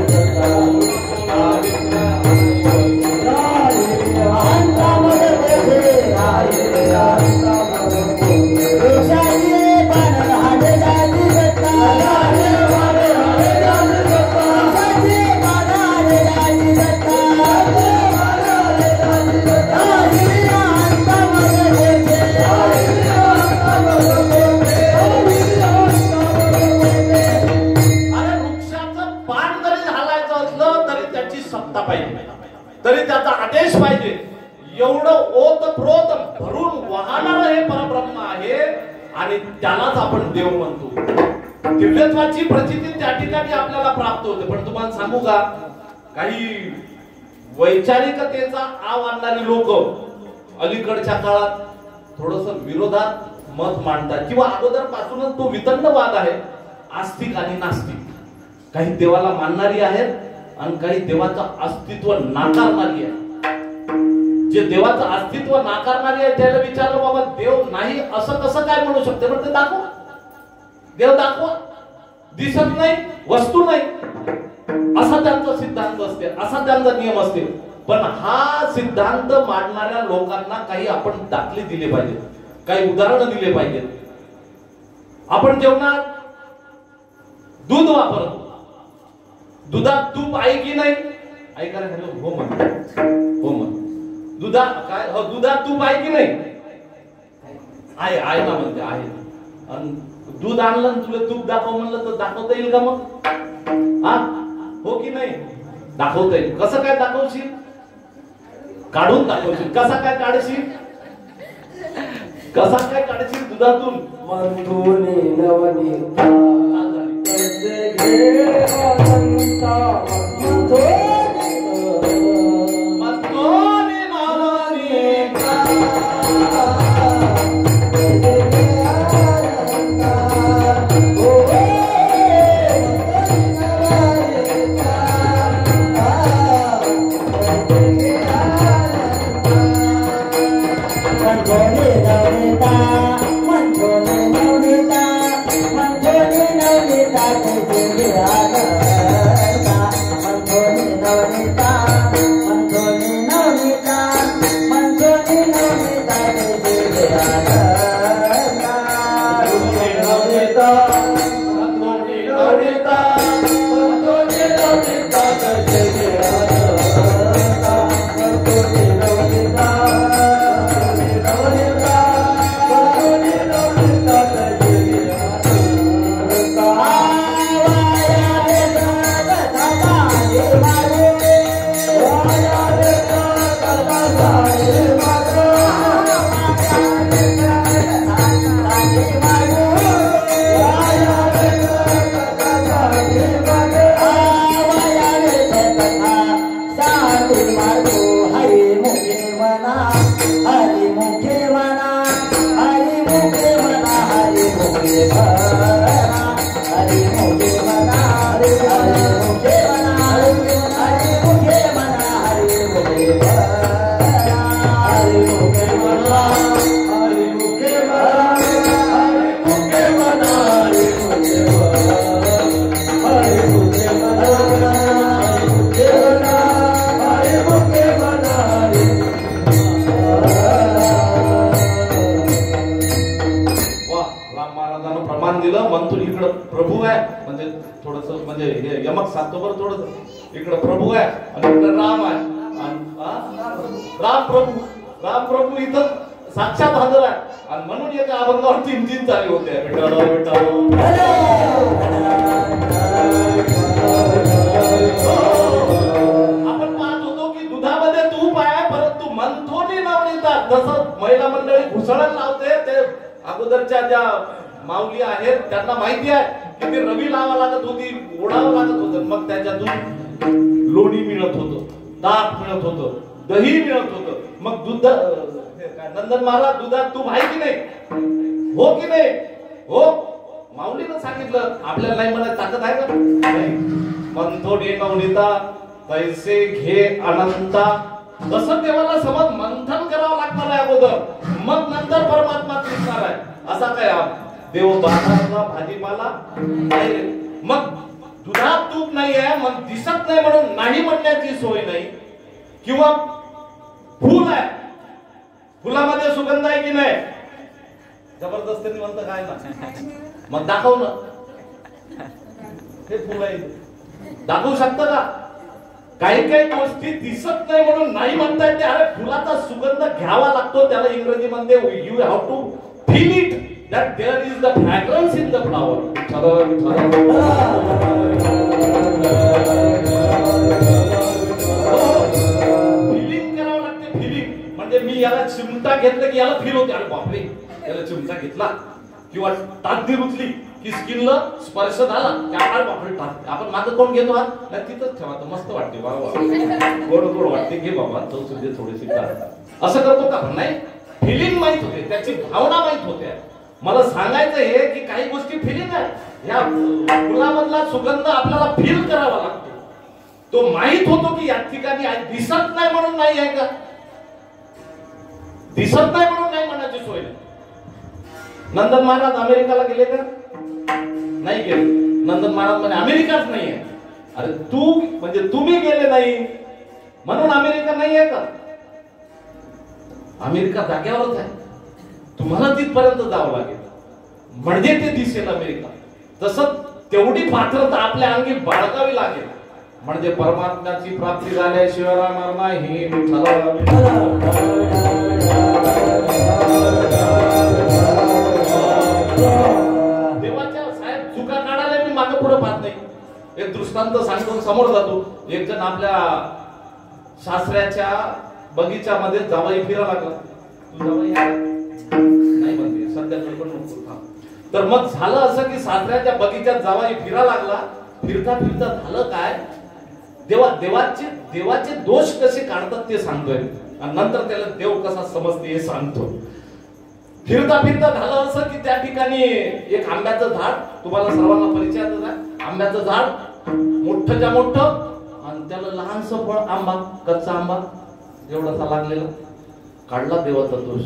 तरी त्याचा आदेश पाहिजे. एवढं ओतप्रोत भरून वाहणारं हे परब्रह्म आहे आणि त्यालाच आपण देव म्हणतो. दिव्यत्वाची प्रचिती त्या ठिकाणी आपल्याला प्राप्त होते. पण तुम्हाला सांगू का, काही वैचारिकतेचा आव आणणारी लोक अलीकडच्या काळात थोडस विरोधात मत मांडतात किंवा अगोदर पासूनच तो वितंडवाद आहे. आस्तिक आणि नास्तिक, काही देवाला मानणारी आहेत आणि काही देवाचं अस्तित्व नाकारणारी आहे. जे देवाचं अस्तित्व नाकारणारी आहे त्याला विचारलं बाबा देव नाही असं कसं काय म्हणू शकते? पण ते दाखवा, देव दाखवा. दिसत नाही, वस्तू नाही, असा त्यांचा सिद्धांत असते, असा त्यांचा नियम असते. पण हा सिद्धांत मांडणाऱ्या लोकांना काही आपण दाखले दिले पाहिजेत, काही उदाहरणं दिले पाहिजेत. आपण जेवणात दूध वापरतो, दुधात तूप आहे की नाही? ऐका रे, हो म्हण, हो म्हण. दुधात तूप आहे की नाही? आहे ना म्हणते, आहे. आणि दूध आणलं आणि तुला तूप दाखव म्हणलं तर दाखवता येईल का मग? हा, हो की नाही? दाखवता येईल. कसं काय दाखवशील? काढून दाखवशील. कसा काय काढशील? कसा काय काढशील दुधातून? हरि मुखे मना प्रभू आहे, म्हणजे थोडस म्हणजे हे यमक साधतो बरं थोडस. इकडे प्रभू आहे आणि इकडे राम आहे. राम प्रभू इथं साक्षात हजर आहे. आणि म्हणून एका अभंगावर 3 चाली होते. विठ्ठल विठ्ठल आपण पाहत होतो की दुधामध्ये तूप आहे, परंतु मंथोनी नवनीतात. जसं महिला मंडळी घुसळण लावते, ते अगोदरच्या ज्या माऊली आहेत त्यांना माहिती आहे की ते रवी लावा लागत होती, ओढावं लागत होतं. मग त्याच्यातून लोणी मिळत होतं, ताक मिळत होतं, दही मिळत होतं. मग दूध काय नंदन महाराज दुधात तूप आहे की नाही, हो की नाही, हो. माऊलीनं सांगितलं, आपल्याला नाही म्हणायला ताकद आहे का? नाही. मंथोनी नवनीता तैसे घे अनंता. तसं देवाला समज मंथन करावं लागणार आहे अगोदर, मग नंतर परमात्मा दिसणार आहे. असा काय देव बाजारातला भाजीपाला नाही. मग दुधात तूप नाही आहे, मग दिसत नाही म्हणून नाही म्हणण्याची सोय नाही. किंवा फुल आहे, फुलामध्ये सुगंध आहे की नाही, जबरदस्तीने म्हणतं काय ना, मग दाखव ना हे फुल आहे, दाखवू शकतं का? काही काही गोष्टी दिसत नाही म्हणून नाही म्हणता येते. अरे फुलाचा सुगंध घ्यावा लागतो, त्याला इंग्रजीमध्ये you have to feel it that there is the fragrance in the flower. Feeling करावं लागते. फिलिंग म्हणजे मी याला चिमटा घेतलं की याला फील होते, अरे बापरे याला चिमटा घेतला, किंवा टाकदी रुचली की स्किनला स्पर्श झाला, अरे बापरे टाक. आपण मागं कोण घेतो हा, नाही तिथंच ठेवा, मस्त वाटते बाबा, गोड गोड वाटते, घे बाबा तो सुद्धा थोडीशी असं करतो का? नाही. फिलिंग माहित होते, त्याची भावना माहित होत्या. मला सांगायचं हे की काही गोष्टी फिलिंग आहे. या फुलामधला सुगंध आपल्याला फील करावा लागतो. तो माहित होतो की या ठिकाणी दिसत नाही म्हणून नाही आहे का, दिसत नाही म्हणून नाही म्हणायची सोय नाही. नंदन महाराज अमेरिकाला गेले का? नाही गेले. नंदन महाराज म्हणे अमेरिकाच नाही आहे. अरे तू म्हणजे तुम्ही गेले नाही म्हणून अमेरिका नाही आहे का? अमेरिका जाग्यावरच आहे, तुम्हाला तिथपर्यंत जावं लागेल म्हणजे ते दिसेल अमेरिका. तसं तेवढी पात्रता आपल्या अंगी बाळगावी लागेल म्हणजे परमात्म्याची प्राप्ती झाल्याशिवाय राहणार नाही. देवाच्या साहेब चुका काढायला मी मागे पुढे पाहत नाही. एक दृष्टांत सांगतो, समोर जातो. एक जण आपल्या सासऱ्याच्या बगीच्यामध्ये जावई फिरा लागला. तू जावई नाही म्हणते सध्या पण नको. तर मग झालं असं की सासऱ्याच्या बगीच्यात जावई फिरा लागला. फिरता फिरता झालं काय, देवाचे दोष कसे काढतात ते सांगतोय, आणि नंतर त्याला देव कसा समजते हे सांगतो. फिरता फिरता झालं असं की त्या ठिकाणी एक आंब्याचं झाड, तुम्हाला सर्वांना परिचयातच आहे, आंब्याचं झाड मोठंच्या मोठं, आणि त्याला लहानसं फळ आंबा, कच्चा आंबा एवढासा लागलेला. काढला देवाचा दोष.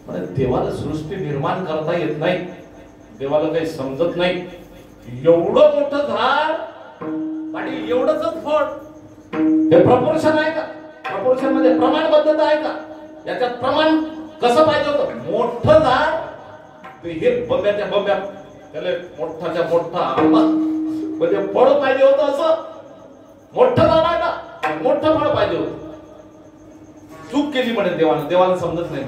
म्हणजे देवाला सृष्टी निर्माण करता येत नाही, देवाला काही समजत नाही. एवढं मोठं झाड आणि एवढंच फळ, हे प्रपोर्शन आहे का? प्रपोर्शन मध्ये प्रमाणबद्धता आहे का? याच्यात प्रमाण कसं पाहिजे होतं? मोठं झाड हे बंब्याच्या बंब्या, त्याला मोठाच्या मोठा आंबा म्हणजे फळ पाहिजे होतं. असं मोठं झाड आहे का, मोठं फळ पाहिजे होतं. चूक केली म्हणे देवाला समजत नाही.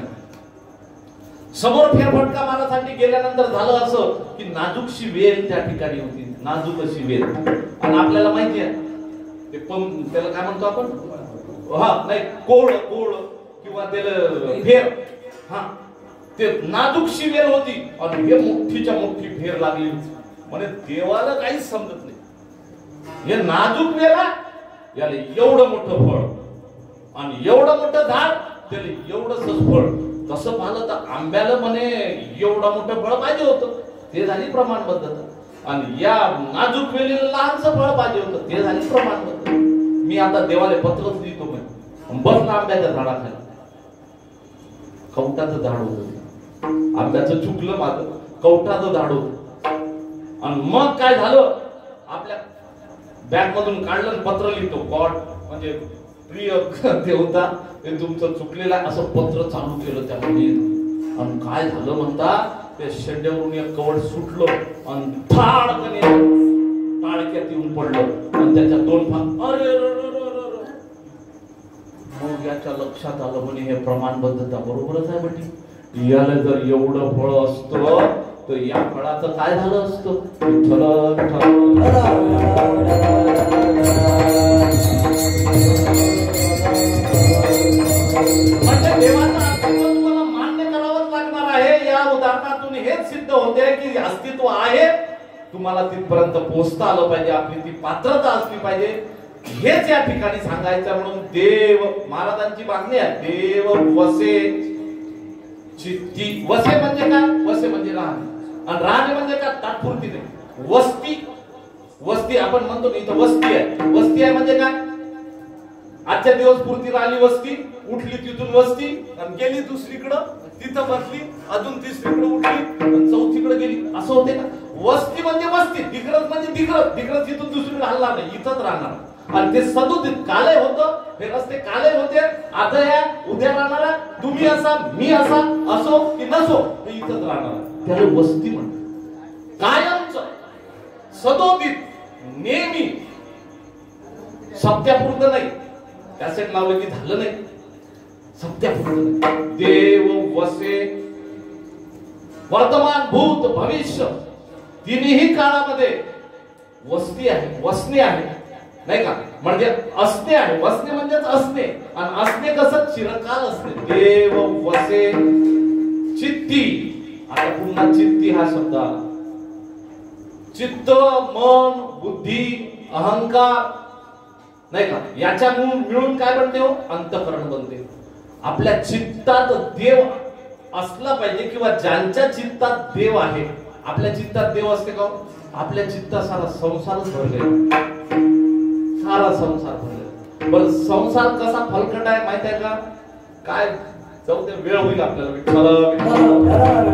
समोर फेरफटका मारण्यासाठी गेल्यानंतर झालं असं की नाजूकशी वेल त्या ठिकाणी होती, नाजूक अशी वेल. आणि आपल्याला माहिती आहे ते त्याला काय म्हणतो आपण, हा नाही कोळ किंवा त्याला फेर, हा ते नाजूकशी वेल होती आणि हे मोठीच्या मोठी फेर लागली. म्हणजे देवाला काहीच समजत नाही. हे नाजूक वेल आहे, याला एवढं मोठं फळ आणि एवढं मोठं झाड, त्याला एवढंच फळ. तसं पाहिलं तर आंब्याला म्हणे एवढं मोठं फळ पाहिजे होतं, ते झाली प्रमाणबद्धता. आणि या नाजूक वेलीला लहानसं फळ पाहिजे होतं, ते झाली प्रमाणबद्धता. मी आता देवाला पत्रच लिहितो म्हणे, बसला आंब्याच्या झाडाखाली. कवटाचं झाड होतं, आंब्याचं चुकलं माझं, कवटाचं झाड होतं. आणि मग काय झालं, आपल्या बॅग मधून काढलं पत्र लिहितो. गॉड म्हणजे प्रिय देवता, हे तुमचं चुकलेलं आहे असं पत्र चालू केलं त्यामध्ये. आणि काय झालं म्हणता, त्या शेंड्यावरून एक कवड सुटलं आणि धाडकने टाळक्यात येऊन पडलं आणि त्याच्या दोन भाग अरे मग याच्या लक्षात आलं म्हणे हे प्रमाणबद्धता बरोबरच आहे म्हणे याला जर एवढं फळ असतं तर या फळाचं काय झालं असतं म्हणजे देवाचा अस्तित्व तुम्हाला मान्य करावंच लागणार आहे या उदाहरणातून हेच सिद्ध होते की अस्तित्व आहे तुम्हाला तिथपर्यंत पोहोचता आलं पाहिजे आपली ती पात्रता असली पाहिजे हेच या ठिकाणी सांगायचं म्हणून देव महाराजांची मागणी आहे देव वसे चित्ती वसे म्हणजे काय वसे म्हणजे राहणे आणि राहणे म्हणजे काय तात्पुरती नाही वस्ती वस्ती आपण म्हणतो इथं वस्ती आहे म्हणजे काय आजच्या दिवस पुरती राहिली वस्ती उठली तिथून वस्ती आणि गेली दुसरीकडं तिथं बसली अजून तिसरीकडे उठली आणि चौथीकडे गेली असं होते का वस्ती म्हणजे वस्ती दिग्रज म्हणजे दिग्रज तिथून दुसरीकडे हलणार नाही इथंच राहणार आणि ते सदुदित काले होतं हे रस्ते काले होते आता या उद्या राहणारा तुम्ही असा मी असा असो की नसो ते इथंच राहणार त्याला वस्ती म्हणतात कायमच सदोदित नेहमी सत्यापुरतं नाही कॅसेट लावलं की झालं नाही सत्यापुरतं नाही देव वसे वर्तमान भूत भविष्य तिन्ही काळामध्ये वस्ती आहे वसणे आहे नाही का म्हणजे असणे आहे वसणे म्हणजेच असणे आणि असणे कसं चिरकाल असणे देव वसे चित्ती आता पुन्हा चित्ती हा शब्द आला चित्त मन बुद्धी अहंकार नाही का याच्या मिळून काय बनते हो अंतःकरण बनते आपल्या चित्तात देव असला पाहिजे किंवा ज्यांच्या चित्तात देव आहे आपल्या चित्तात देव असते का आपल्या चित्तात सारा संसारच भरले सारा संसार भरले बरं संसार कसा फलकट आहे माहिती आहे का काय जाऊ दे वेळ होईल आपल्याला संसार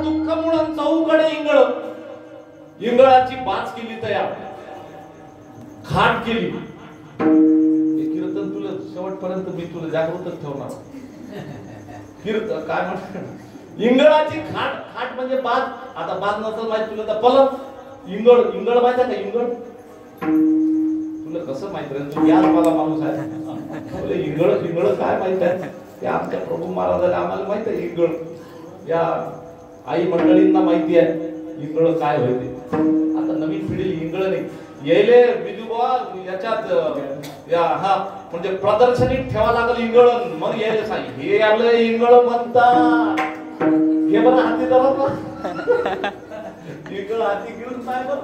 दुःख इंगळाची बाच केली तयार खाट केली हे कीर्तन तुला शेवटपर्यंत मी तुला जागृतच ठेवणार कीर्तन काय म्हणतात इंगळाची खाट खाट म्हणजे बाज आता बाज नसेल माहिती तुला तर पलंग इंगळ माहिती आहे का इंगळ तुला कसं माहित रे तू याच मला माणूस आहे इंगळ काय माहित आहे ते आमच्या प्रभू महाराजांना आम्हाला माहित आहे इंगळ या आई मंडळींना माहिती आहे इंगळ काय होते आता नवीन पिढी इंगळ नाही येले विदुबा याच्यात या हा म्हणजे प्रदर्शनीत ठेवा लागल इंगळ मग यायला सांग हे आपलं इंगळ म्हणतात हे बरं हाती धरत इंगळ हाती घेऊन काय बरं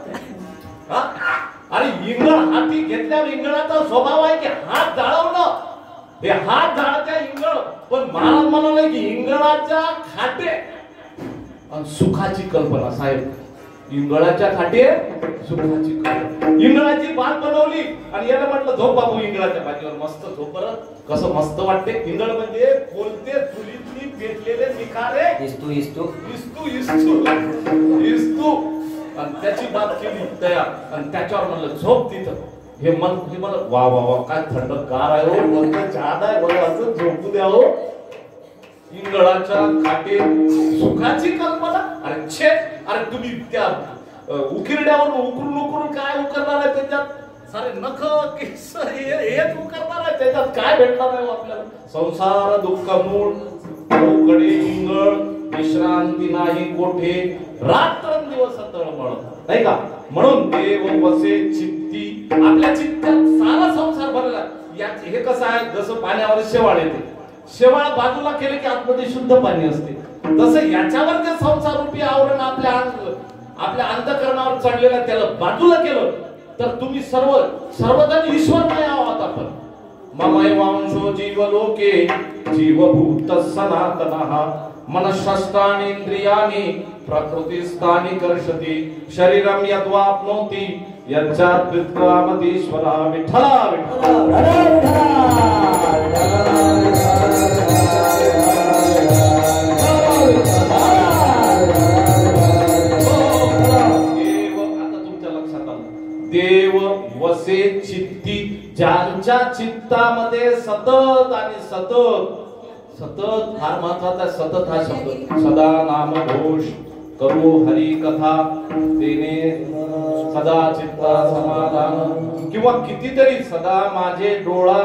अरे इंगळ हाती घेतल्यावर इंगळाचा स्वभाव आहे की हात जाळवणं हे हात झाडाच्या इंगळ, पण महाराज म्हणाले की इंगळाच्या खाटे आणि सुखाची कल्पना. साहेब, इंगळाच्या खाटे सुखाची कल्पना. इंगळाची बाग बनवली आणि याला म्हटलं झोप बाबू इंगळाच्या बागेवर, मस्त झोप. बरं कसं मस्त वाटते. इंगळ म्हणजे बोलते चुलीतली पेटलेले निखारे, इस्तू इस्तू इस्तू इस्तू इस्तू, आणि त्याची बात केली तयार आणि त्याच्यावर म्हणलं झोप तिथं. हे मला वा वा वा काय थंडगार आहे हो, बोलतो छान आहे, मला असं झोपू द्या हो. इंगळाच्या खाटे सुखाची कल्पना. अरे छे, अरे तुम्ही त्या उकिरड्यावर उकरून उकरून काय उकरणार आहे त्याच्यात? सारे नख केस हेच उकरणार आहे त्याच्यात, काय भेटणार आहे आपल्याला? संसार दुःख मूळ, कडे इंगळ, विश्रांती नाही कोठे, रात्रंदिवस तळमळ, नाही का? म्हणून देव वसे चित्ती, आपल्या चित्तात सारा संसार भरला. हे कसं आहे, जसं पाण्यावर शेवाळ येते, शेवाळ बाजूला केले की आतमध्ये शुद्ध पाणी असते, तसं याच्यावर जे संसार रूपी आवरण आपल्या अंतःकरणावर चढलेलं त्याला बाजूला केलं तर तुम्ही सर्वजण ईश्वरमय आहात. आपण ममैवांशो जीवलोके जीवभूत सनातनः मनःषष्ठानींद्रियाणि प्रकृतिस्थानि कर्षति शरीरं यद्वाप्नोति यच्चात् विक्रामतीश्वरा. विठ्ठला देव वसे चित्ती, ज्यांच्या चित्तामध्ये सतत आणि सतत फार महत्वाचा, सतत हा शब्द. सदा नाम घोष करू हरी कथा तेने सदा चित्ता समाधान, किंवा कितीतरी सदा माझे डोळा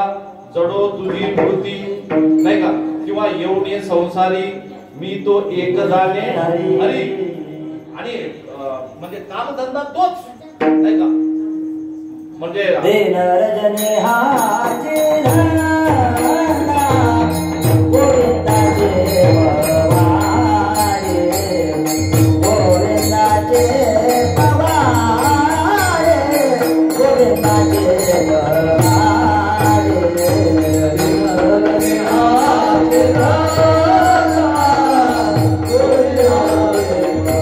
जडो तुझी मूर्ती, नाही का? किंवा येऊने संसारी मी तो एकदाने हरी. आणि म्हणजे कामधंदा तोच, नाही का? म्हणजे दिन रजनी हाची धना गोविंदाचे पवारे, गोविंदाचे पवारे, गोविंदाचे पवारे. दिन रजनी हाची धना गोविंदाचे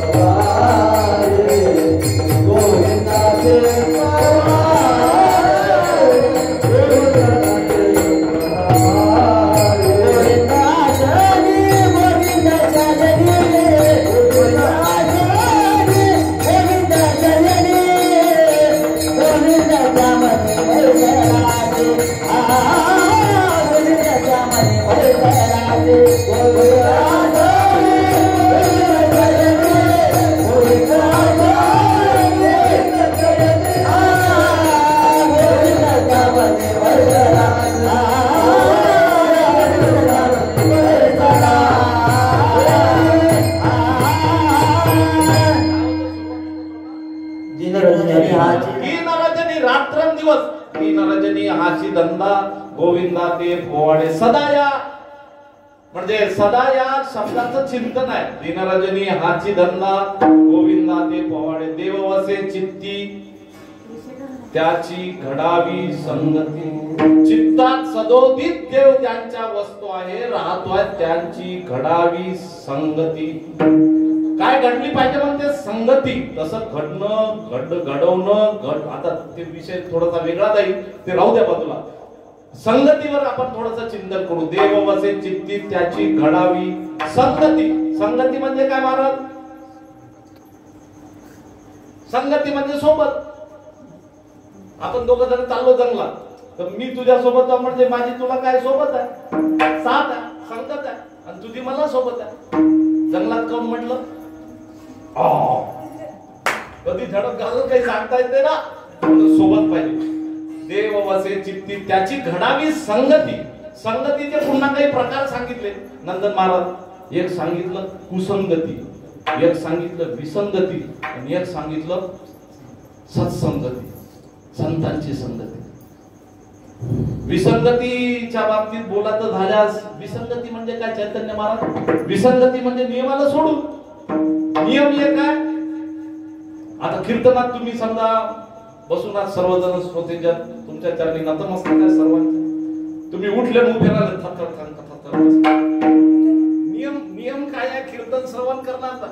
पवारे, गोविंदाचे हाची धंदा गोविंदा ते पोवाडे. सदा या म्हणजे सदा या शब्दाचं चिंतन आहे. दिनरजनी हाची धंदा गोविंदा ते पोवाडे. देव वसे चित्ती त्याची घडावी संगती. चित्तात सदोदित देव ज्यांच्या वस्तू आहे राहतोय त्यांची घडावी संगती. काय घडली पाहिजे म्हणते? संगती. तसं घडवणं आता ते विषय थोडासा वेगळा जाईल, ते राहू द्या बाजूला. संगतीवर आपण थोडंसं चिंतन करू. देव वसे चित्ती त्याची घडावी संगती. संगती म्हणजे काय महाराज? संगती म्हणजे सोबत. आपण दोघं जण चाललो जंगलात, तर मी तुझ्या सोबत म्हणजे माझी तुला काय सोबत आहे? साथ आहे, संगत आहे, आणि तुझी मला सोबत आहे. जंगलात कोण म्हटलं? कधी झडप घालून काही सांगता येते ना, सोबत पाहिजे. देव वसे चित्ती त्याची घडावी संगती. संगतीचे पुन्हा काही प्रकार सांगितले नंदन महाराज. एक सांगितलं कुसंगती, एक सांगितलं विसंगती, आणि एक सांगितलं सत्संगती, संतांची संगती. विसंगतीच्या बाबतीत बोलायचं झाल्यास, विसंगती म्हणजे काय चैतन्य महाराज? विसंगती म्हणजे नियमाला सोडून. नियम एक आहे. आता कीर्तनात तुम्ही समजा बसून आज सर्वजण श्रोतेजन तुमच्या चरणी नतमस्तक आहे सर्वांचे. तुम्ही उठले आणि उभे राहिले थर. नियम काय आहे? कीर्तन श्रवण करण्याचा.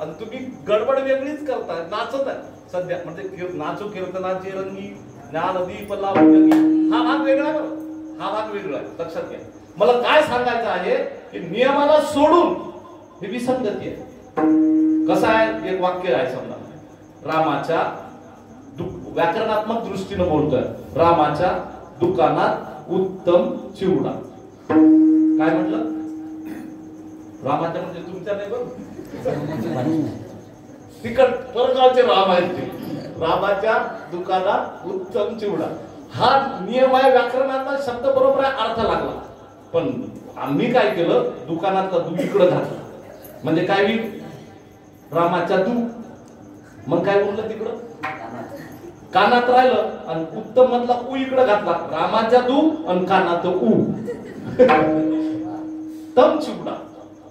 आणि तुम्ही गडबड वेगळीच करताय, नाचत आहे सध्या. म्हणजे नाचू कीर्तनाची रंगी ज्ञान दीप लावून हा भाग वेगळा आहे बरं, हा भाग वेगळा आहे, लक्षात घ्या. मला काय सांगायचं आहे की नियमाला सोडून ही विसंगती आहे. कसं आहे? एक वाक्य आहे समजा, रामाच्या व्याकरणात्मक दृष्टीने बोलतोय, रामाच्या दुकानात उत्तम चिवडा. काय म्हटलं? रामाच्या म्हणजे तुमच्या नाही बरं, तिकड परगावचे राम आहेत ते. रामाच्या दुकानात उत्तम चिवडा हा नियम आहे, व्याकरणाचा शब्द बरोबर आहे, अर्थ लागला. पण आम्ही काय केलं, दुकानातला दू इकडं घातला. म्हणजे काय होईल? रामाच्या दू, मग काय बोललं तिकडं कानात राहिलं, आणि उत्तम मधला उ इकडं घातला. रामाच्या दू आणि कानात उ तम चिवडा.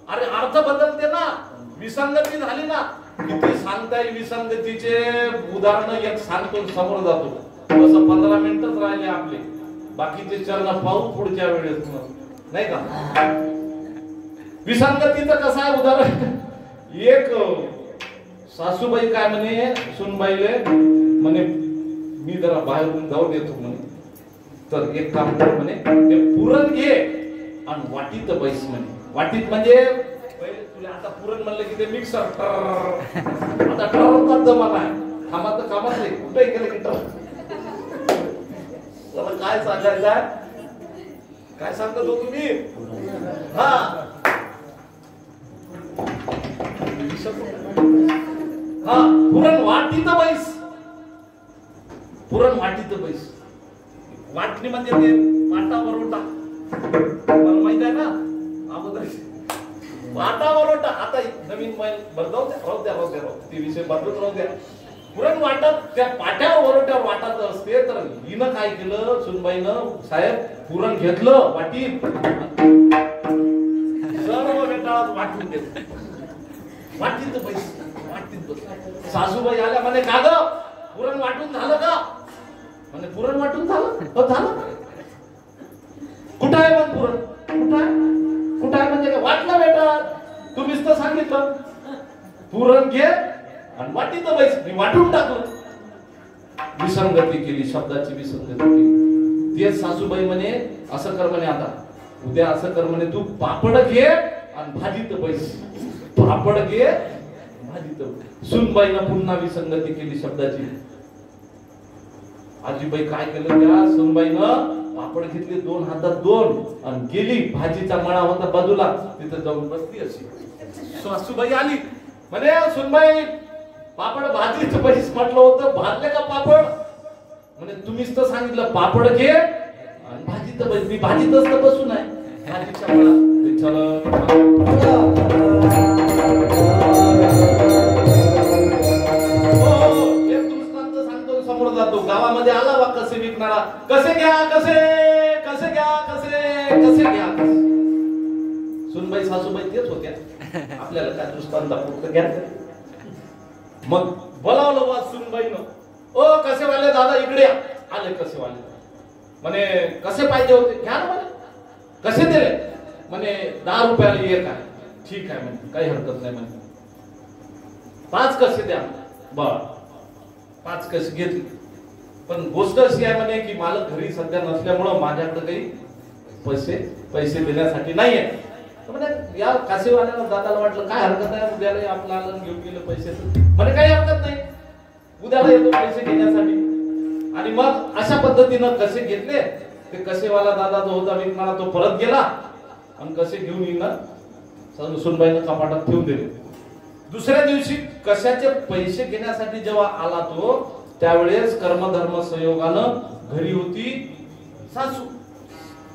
अरे अर्थ बदलते ना, विसंगती झाली ना. किती सांगता येईल विसंगतीचे उदाहरण, एक सांगतो समोर जातो. असं 15 मिनिटच राहिले आपले, बाकीचे चरण पाहू पुढच्या वेळेस, नाही का? विसंगतीचं कसं आहे उदाहरण? एक सासूबाई काय म्हणे सुनबाईले, म्हणे मी जरा बाहेरून जाऊ देतो म्हणे. तर एक काम कर म्हणे, ते पुरण घे आणि वाटीत बैस म्हणे. वाटीत म्हणजे तुला आता पुरण म्हणलं की ते मिक्सर, आता टरचा जमाना आहे, कामात कामात नाही, कुठेही गेलं की टर. काय सांगायचं आहे? काय सांगत हो तुम्ही? हा पुरण वाटीत बैस, पुरण वाटीत बैस. वाटणी म्हणजे ते वाटा वरोटा, मला माहित आहे ना अगोदर. वाटा वरोटा आता नवीन राहू द्या, ते विषय बदलत राहू द्या. पुरण वाटत त्या पाट्यावर वरोट्यावर वाटत असते. तर हिनं काय केलं सुनबाईनं, साहेब पुरण घेतलं वाटीत, सर्व वेटाळात वाटून घेतलं. वाटीत बैस, वाटीत बस. सासूबाई आल्या म्हणे, का ग पुरण वाटून झालं का? म्हणे पुरण वाटून झालं. हो झालं. कुठं आहे मग पुरण? कुठं आहे? कुठं आहे म्हणजे वाटलं बेटा, तुम्हीच तर सांगितलं पुरण घे आणि वाटीत बैस. मी वाटून टाकलं. विसंगती केली, शब्दाची विसंगती केली. तेच सासूबाई म्हणे असं कर म्हणे, आता उद्या असं कर म्हणे, तू पापड घे आणि भाजीत बैस. पापड घे भाजीत. सुनबाईनं पुन्हा विसंगती केली शब्दाची. आजीबाई काय केलं, त्या सुनबाईनं पापड घेतले 2 हातात 2 आणि गेली. भाजीचा मळा होता बाजूला, तिथं जाऊन बसली अशी. सासूबाई आली म्हणे, सुनबाई पापड भाजीत बैस म्हटलं होतं, भाजले का पापड? म्हणे तुम्हीच तर सांगितलं पापड घे आणि भाजीत बैस. मी भाजीतच तर बसून आहे, भाजीचा मळा. समोर जातो, गावामध्ये आला वा कसे विकणारा, कसे घ्या कसे, कसे घ्या कसे, कसे घ्या. सुनबाई सासूबाई तेच होत्या, आपल्याला काय दृष्टांत घ्या. मग बोलावलं वा सुनबाईनं, ओ कसेवाले दादा इकडे या. आले कसेवाले. म्हणे कसे पाहिजे होते? घ्या ना म्हणे. कसे दिले? म्हणे 10 रुपयाला एक आहे. ठीक आहे म्हणे, काही हरकत नाही म्हणे. 5 कसे द्या. बर 5 कसे घेतले. पण गोष्ट अशी आहे म्हणे की मालक घरी सध्या नसल्यामुळं माझ्याकडे काही पैसे देण्यासाठी नाहीये. म्हणजे या कासेवाल्याला दादाला वाटलं काय हरकत आहे, उद्याला आपल्याला घेऊन गेले पैसे. म्हणे काही हरकत नाही, उद्याला येतो पैसे घेण्यासाठी. आणि मग अशा पद्धतीनं कसे घेतले. ते कसेवाला दादा जो होता विकणारा तो परत गेला आणि कसे घेऊन येणं सुनबाईनं कपाटात ठेवून दिले. दुसऱ्या दिवशी कशाचे पैसे घेण्यासाठी जेव्हा आला तो, त्यावेळेस कर्मधर्म संयोगानं घरी होती सासू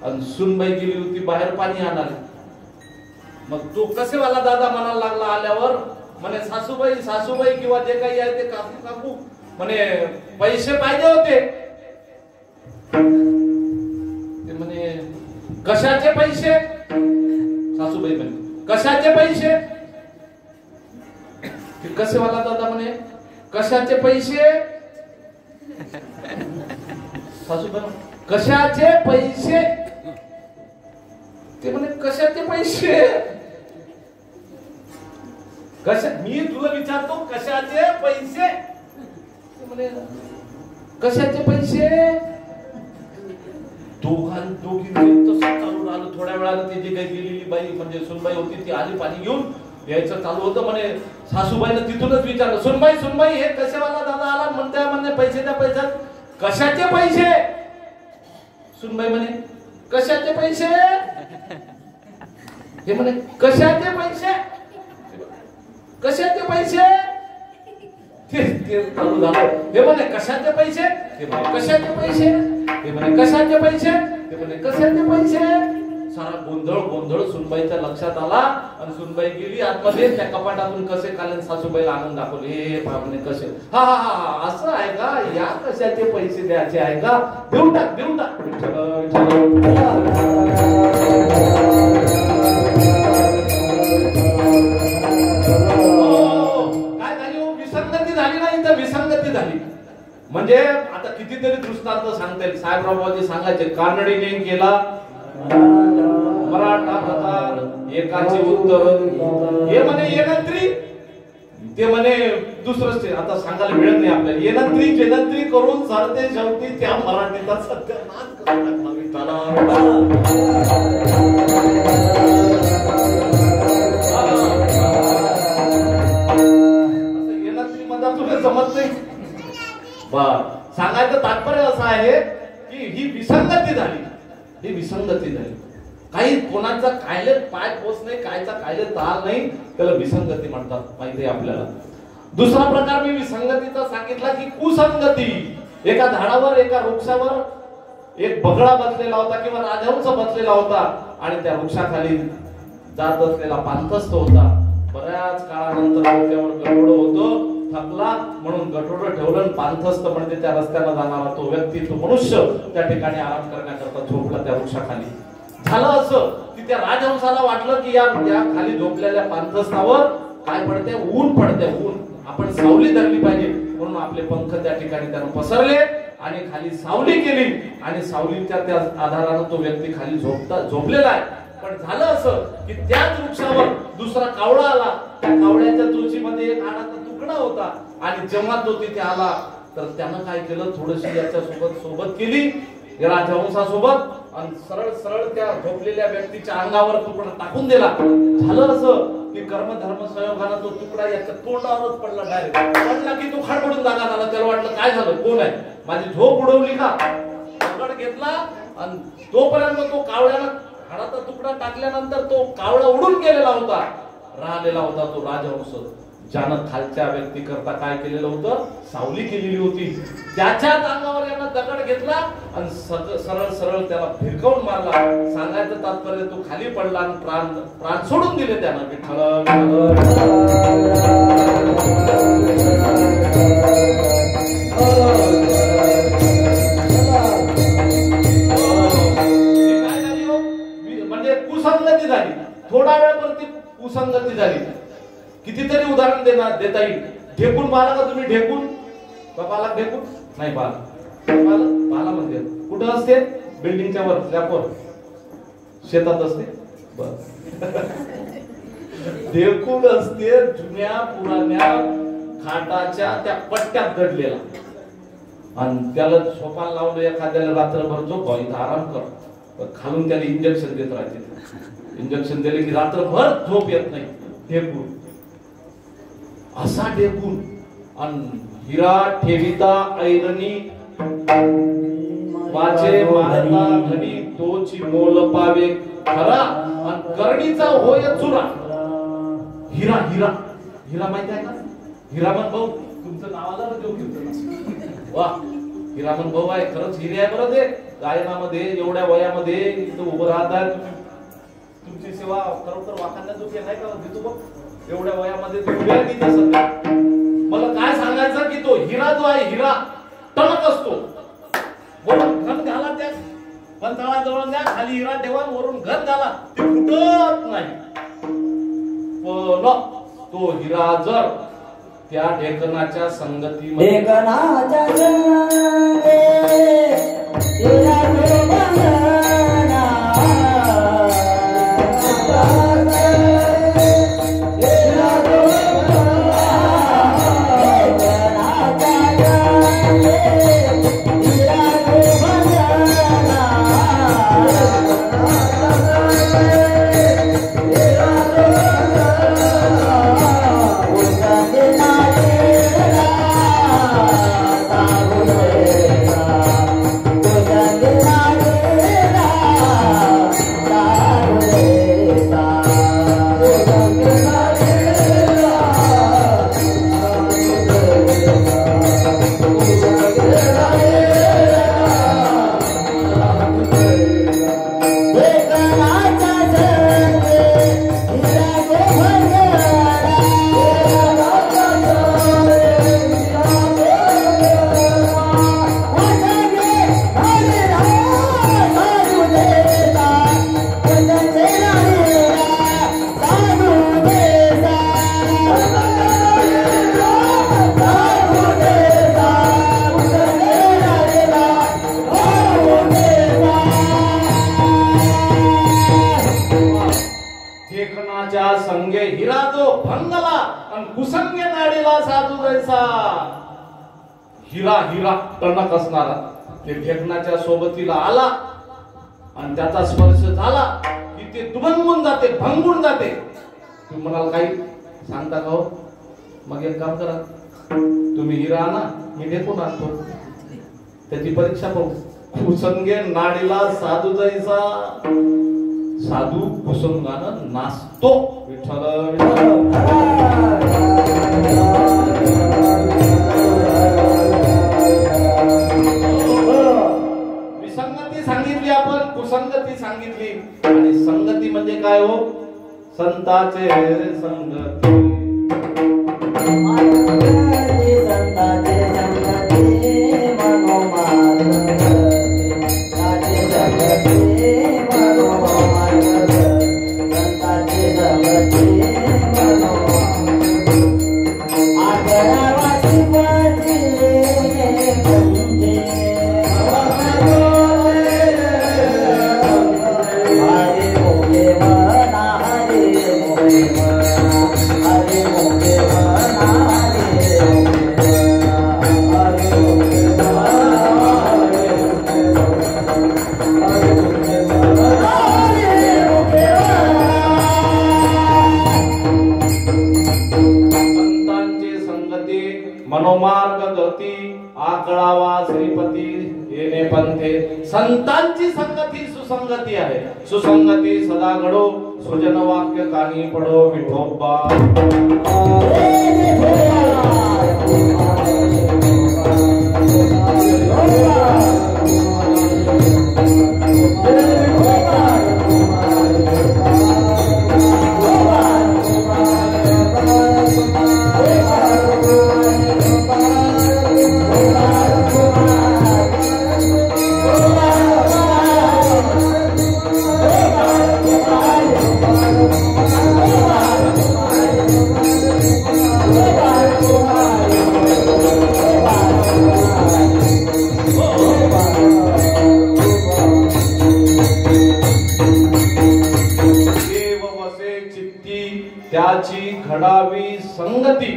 आणि सुनबाई गेली होती बाहेर पाणी आणायला. मग तो कसेवाला दादा म्हणायला लागला आल्यावर, म्हणे सासूबाई सासूबाई किंवा जे काही आहे ते काकू काकू, म्हणे पैसे पाहिजे होते. ते म्हणे कशाचे पैसे? सासूबाई म्हणे कशाचे पैसे? कसेवाला दादा म्हणे कशाचे पैसे? सासूबाई कशाचे पैसे? कशाचे पैसे? मी तुला विचारतो कशाचे पैसे? कशाचे पैसे? दोघी तसं चालू राहिलं. थोड्या वेळाला ती जी काही गेलेली बाई म्हणजे सुनबाई होती ती आली पाणी घेऊन. यायचं चालू होतं म्हणे. सासूबाईनं तिथूनच विचारलं, सुनबाई हे कशावाला दादा आला? म्हणते पैसे द्या. पैशात कशाचे पैसे? सुनबाई म्हणे कशाचे पैसे? हे म्हणे कशाचे पैसे? कशाचे पैसे? ते चालू झालं. हे म्हणे कशाचे पैसे? ते म्हणे कशाचे पैसे? ते म्हणे कशाचे पैसे? ते म्हणे कशाचे पैसे? सारा गोंधळ सुनबाईच्या लक्षात आला आणि सुनबाई गेली आतमध्ये. त्या कपाटातून कसे काले सासूबाईला आणून दाखवले. हे म्हणे कसे? हा असं आहे का? या कशाचे पैसे द्यायचे आहे का? देऊन टाक. काय झाली? विसंगती झाली नाही तर विसंगती झाली. म्हणजे आता कितीतरी दृष्टांत सांगता येईल. साहेबरावजी सांगायचे, कानडीने केला मराठा प्रकार, एकाचे उत्तर. हे म्हणे येणत्री, ते म्हणे दुसरंच. आता सांगायला मिळत नाही आपल्याला. येणत्री करून सरते शेवटी त्या मराठीचा सत्यानाश करून येणत्री मध्ये तुला जमत नाही. सांगायचं तात्पर्य असं आहे की ही विसंगती झाली. काही कोणाचा कायले पाय पोच नाही, कायचा कायले ताल नाही, त्याला विसंगती म्हणतात. माहिती आहे आपल्याला. दुसरा प्रकार मी विसंगतीचा सांगितला की कुसंगती. एका झाडावर, एका वृक्षावर एक बगळा बसलेला होता किंवा राजहंस बसलेला होता आणि त्या वृक्षाखाली जात असलेला पांथस्थ होता. बऱ्याच काळानंतर डोक्यावर गठोडं होतं. थकला म्हणून गठोडं ठेवलं. पांथस्थ म्हणजे त्या रस्त्याला जाणारा तो व्यक्ती, तो मनुष्य त्या ठिकाणी आराम करण्याकरता झोपला त्या वृक्षाखाली. झालं असं की त्या राजहंसाला वाटलं की या खाली झोपलेल्या पांथस्थावर काय पडते? ऊन पडते. ऊन. आपण सावली धरली पाहिजे म्हणून आपले पंख त्या ठिकाणी त्यानं पसरले आणि खाली सावली केली आणि सावलीच्या त्या आधारानं तो व्यक्ती खाली झोपलेला आहे. पण झालं असं की त्याच वृक्षावर दुसरा कावळा आला. त्या कावळ्याच्या चोचीमध्ये एक हाडाचा तुकडा होता आणि जेव्हा तो तिथे आला तर त्यानं काय केलं? थोडीशी याच्या सोबत केली राजहंसासोबत आणि सरळ त्या झोपलेल्या व्यक्तीच्या अंगावर तुकडा टाकून दिला. झालं असं की कर्म धर्म संयोगानं तो तुकडा याच्या तोंडावरच पडला. डायरेक्ट पडला की तो खडबडून जागा झाला. त्याला वाटलं काय झालं? कोण आहे? माझी झोप उडवली का? पकड घेतला आणि तोपर्यंत तो कावळ्यानं हाडाचा तुकडा टाकल्यानंतर तो कावळा उडून गेलेला होता. राहिलेला होता तो राजहंस, ज्यानं खालच्या व्यक्ती करता काय केलेलं होतं? सावली केलेली होती. त्याच्याच अंगावर यानं दगड घेतला आणि सरळ त्याला भिरकावून मारला. सांगायचं तात्पर्य तो खाली पडला आणि प्राण सोडून दिले त्यानं. म्हणजे कुसंगती झाली. थोडा वेळावरती कुसंगती झाली. कितीतरी उदाहरण देता येईल. ढेकून पाहिला का तुम्ही? ढेकून पाला? ढेकून नाही पाला म्हणजे कुठं असते? बिल्डिंगच्या वर, स्लॅपवर, शेतात असते. ढेकून असते जुन्या पुराण्या खाटाच्या त्या पट्ट्यात दडलेला आणि त्याला झोपायला लावलं. एखाद्याला रात्रभर झोप, इथं आराम कर. खालून त्याला इंजेक्शन देत राहते. इंजेक्शन दिले की रात्रभर झोप येत नाही. ढेकून असा ढेकून. आणि हिरा ठेविता ऐरणी वाचे मारता घडी तोची मोल पावे खरा आणि करणीचा होय चुरा. हिरा माहिती आहे का? हिरामन भाऊ, तुमचं नावाला देऊ कीर्तन. वा, हिरामन भाऊ आहे. खरंच हिरे आहे बरं ते. गायनामध्ये एवढ्या वयामध्ये इथं उभं राहतात. तुमची सेवा खरोखर वाखाणण्याजोगी नाही का? देतो बघ. एवढ्या वयामध्ये मला काय सांगायचं की तो हिरा जो आहे, हिरा टणक असतो. वरून घन घाला, त्या पंथाळाजवळ द्या, खाली हिरा ठेवा, वरून घन घाला, ते फुटत नाही. पण तो हिरा जर त्या ढेकणाच्या संगतीमध्ये नाडीला साधू जैसा हिरा हिरा टणक असणारा ते ढेकणाच्या सोबतीला आला आणि त्याचा स्पर्श झाला की ते दुभंगून जाते, भंगून जाते. तुम्ही म्हणाल काही सांगता का हो? मग एक काम करा, तुम्ही हिरा आणा, मी ढेकून आणतो, त्याची परीक्षा पाहू. कुसंगे नाडीला साधू जैसा साधू कुसंगानं नाचतो. विठ्ठल विसंगती सांगितली आपण, कुसंगती सांगितली. आणि संगती म्हणजे काय हो? संताचे संगती. मनोमार्ग गती आकळावा श्रीपती येणे पंथे. संतांची संगती सुसंगती आहे. सुसंगती सदा घडो, सुजन वाक्य काही पडो. विठोबा त्याची घडावी संगती.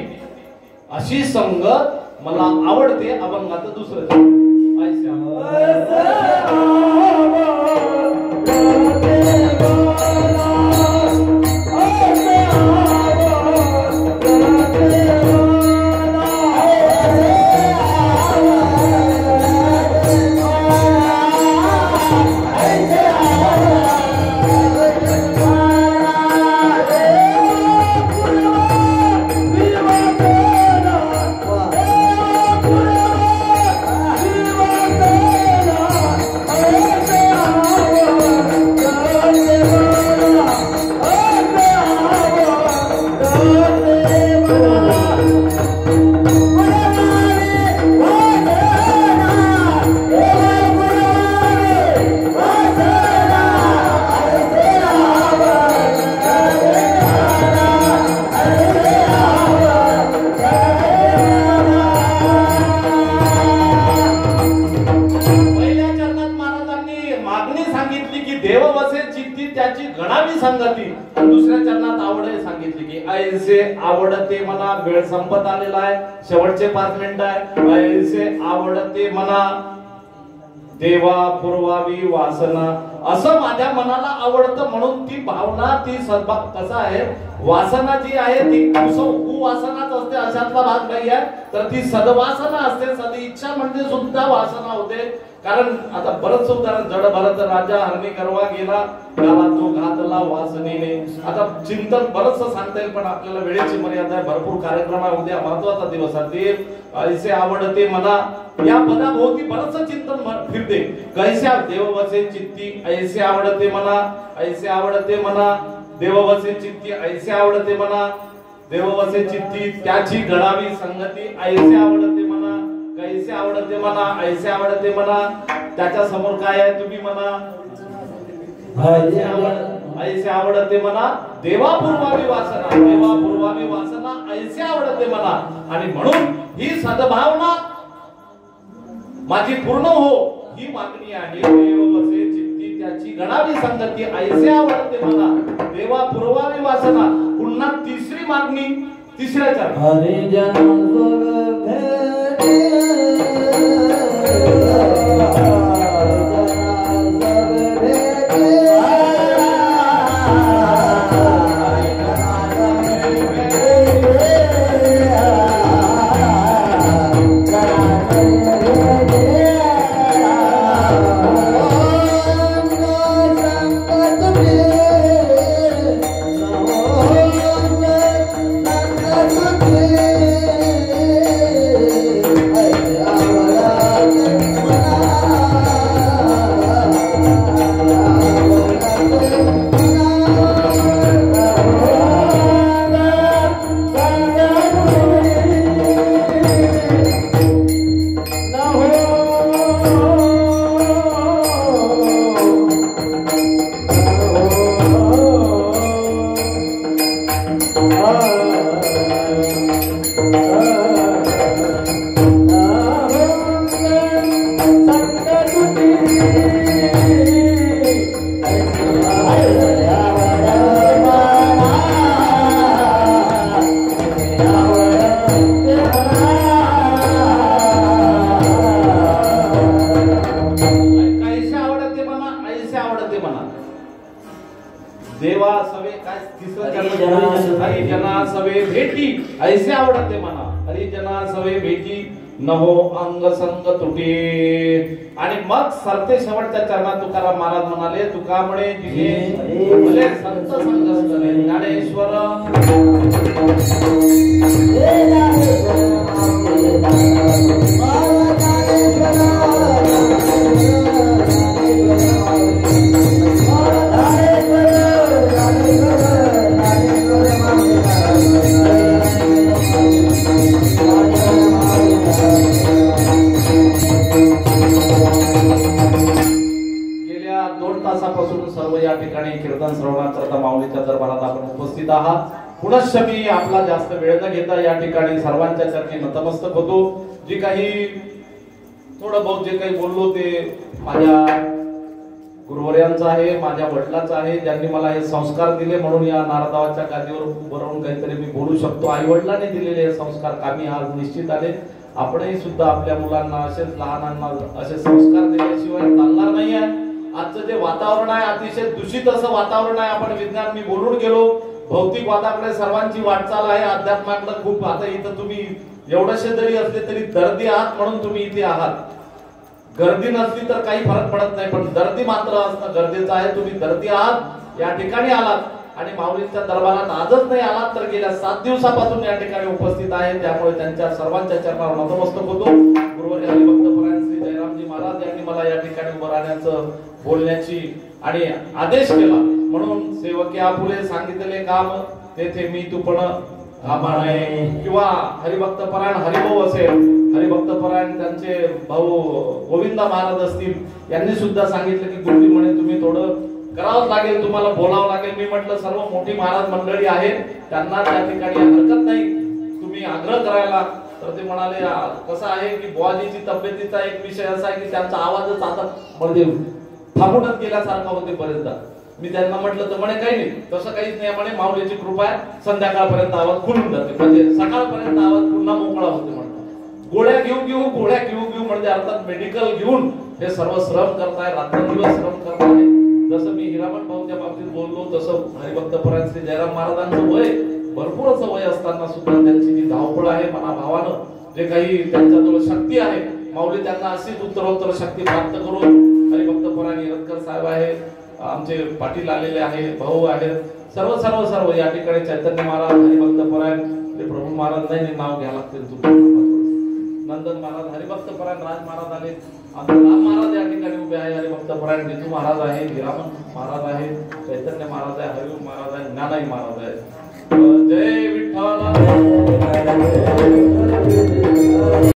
अशी संगत मला आवडते. अभंगात दुसरं संगती. दुसऱ्या चरणात आवड सांगितली की ऐसे आवडते मना. वेळ संपत आलेला आहे, शेवटचे 5 मिनिटं आहे. ऐसे आवडते मना देवा पुरवावी वासना. असं माझ्या मनाला आवडतं म्हणून ती भावना, ती सद्भाव कसा आहे, वासना जी आहे ती कुवासनाच असते अशातला भाग नाही आहे. तर ती सद्वासना असते. सद इच्छा म्हणजे सुद्धा वासना होते. कारण आता बरंच उदाहरण, जड भरत राजा हरणी करवा गेला, गाला तो घातला वासनेने. आता चिंतन बरंच सांगता येईल पण आपल्याला वेळेची मर्यादा आहे. भरपूर कार्यक्रम आहे, उद्या महत्वाचा दिवस आहे. ऐसे आवडते मला या पदाभोवती बरंच चिंतन फिरते. कैस्या देव वसे चित्ती ऐसे आवडते मला. ऐसे आवडते मला देव वसे चित्ती. ऐसे आवडते मला देव वसे चित्ती. त्याची घडावी संगती. ऐसे आवडते मला. कैसे आवडते मला. ऐसे आवडते मला. त्याच्या समोर काय आहे तुम्ही म्हणा. ऐसे आवडते मला देवा पूर्वावी वासना. देवा पूर्वावी वासना ऐसे आवडते मला. आणि म्हणून ही सद्भावना माझी पूर्ण हो ही मागणी आहे. देव वसे चित्ती त्याची घडावी संगती. ऐसे आवडते मला देवा पूर्वावी वासना. पुन्हा तिसरी मागणी तिसऱ्या चरण हरी जन सुख देवा सवे काय तिसरं चरण हरी जना सवे भेटी ऐसे आवडते म्हणा हरी जना सवे भेटी नहो अंग संग तुटे आणि मग सरते शेवटच्या चरणात तुकाराम महाराज म्हणाले तुका म्हणे जिने भले संत संग करे ज्ञानेश्वर तासापासून सर्व या ठिकाणी कीर्तन श्रवणाकरता माऊलीच्या दरबारात आपण उपस्थित आहात. पुनश्च मी आपला जास्त वेळ न घेता या ठिकाणी सर्वांच्या चरणी नतमस्तक होतो. जी काही थोडं बहुत जे काही बोललो ते माझ्या गुरुवर्यांचं आहे, माझ्या वडिलांचं आहे, ज्यांनी मला हे संस्कार दिले म्हणून या नारदावाच्या गादीवर उभं राहून काहीतरी मी बोलू शकतो. आई वडिलांनी दिलेले संस्कार कामी आज निश्चित आले. आपणही सुद्धा आपल्या मुलांना असेच लहानांना असे संस्कार दिल्याशिवाय चालणार नाही आहे. आजचं जे वातावरण आहे अतिशय दूषित असं वातावरण आहे. आपण विज्ञान मी बोलून गेलो भौतिक वादाकडे सर्वांची वाटचाल आहे, अध्यात्माकडे खूप. आता इथं तुम्ही एवढेसे जरी असले तरी दर्दी आहात म्हणून तुम्ही इथे आहात. गर्दी नसली तर काही फरक पडत नाही, पण गर्दी मात्र असणं गरजेचं आहे. तुम्ही दर्दी आहात, या ठिकाणी आलात आणि माऊलींच्या दरबारात आजच नाही आलात तर गेल्या 7 दिवसापासून या ठिकाणी उपस्थित आहे. त्यामुळे त्यांच्या सर्वांच्या चरणावर नतमस्तक होतो. गुरुवर्य हरिभक्त परायण श्री जयरामजी महाराज यांनी मला या ठिकाणी उभं राहण्याचं बोलण्याची आणि आदेश केला म्हणून सेवकी आपुले सांगितलेले काम तेथे मी तूपण कामाने किंवा हरिभक्त परायण हरिभाऊ असेल, हरिभक्त परायण त्यांचे भाऊ गोविंदा महाराज असतील, यांनी सुद्धा सांगितलं की गुरुजी म्हणे तुम्ही थोडं करावंच लागेल, तुम्हाला बोलावं लागेल. मी म्हटलं सर्व मोठी महाराज मंडळी आहेत त्यांना त्या ठिकाणी हरकत नाही तुम्ही आग्रह करायला. तर ते म्हणाले कसं आहे की बुवाजीची तब्येतीचा एक विषय असा आहे की त्यांचा आवाजच आता म्हणजे थांबूनच गेल्यासारखा होते बरेचदा. मी त्यांना म्हटलं तर म्हणे काही नाही, तसं काहीच नाही म्हणे, माऊलीची कृपा आहे, संध्याकाळपर्यंत आवाज खुलून जाते, म्हणजे सकाळपर्यंत आवाज पुन्हा मोकळा होते म्हणतात. गोळ्या घेऊ म्हणजे अर्थात मेडिकल घेऊन हे सर्व श्रम करताय, रात्रंदिवस श्रम करताय. जसं मी हिरामण भाऊच्या बाबतीत बोललो तसं हरिभक्त परायण श्री जयराम महाराजांचं वय भरपूर असं वय असताना सुद्धा त्यांची जी धावपळ आहे मनाभावानं जे काही त्यांच्याजवळ शक्ती आहे, माऊली त्यांना अशीच उत्तरोत्तर शक्ती प्राप्त करून. हरिभक्त परायण हिरतकर साहेब आहे, आमचे पाटील आलेले आहे, भाऊ आहेत, सर्व सर्व सर्व या ठिकाणी चैतन्य महाराज हरिभक्त परायण प्रभू महाराज नाही नाव घ्यावं लागतील तुम्हाला, नंदन महाराज हरिभक्त परायण राज महाराज आले, आमचे राम महाराज या ठिकाणी उभे आहे, हरिभक्त परायण जितू महाराज आहे, हिरामण महाराज आहे, चैतन्य महाराज आहे, हरिओम महाराज आहे, ज्ञानाई महाराज आहे. जय विठ्ठल.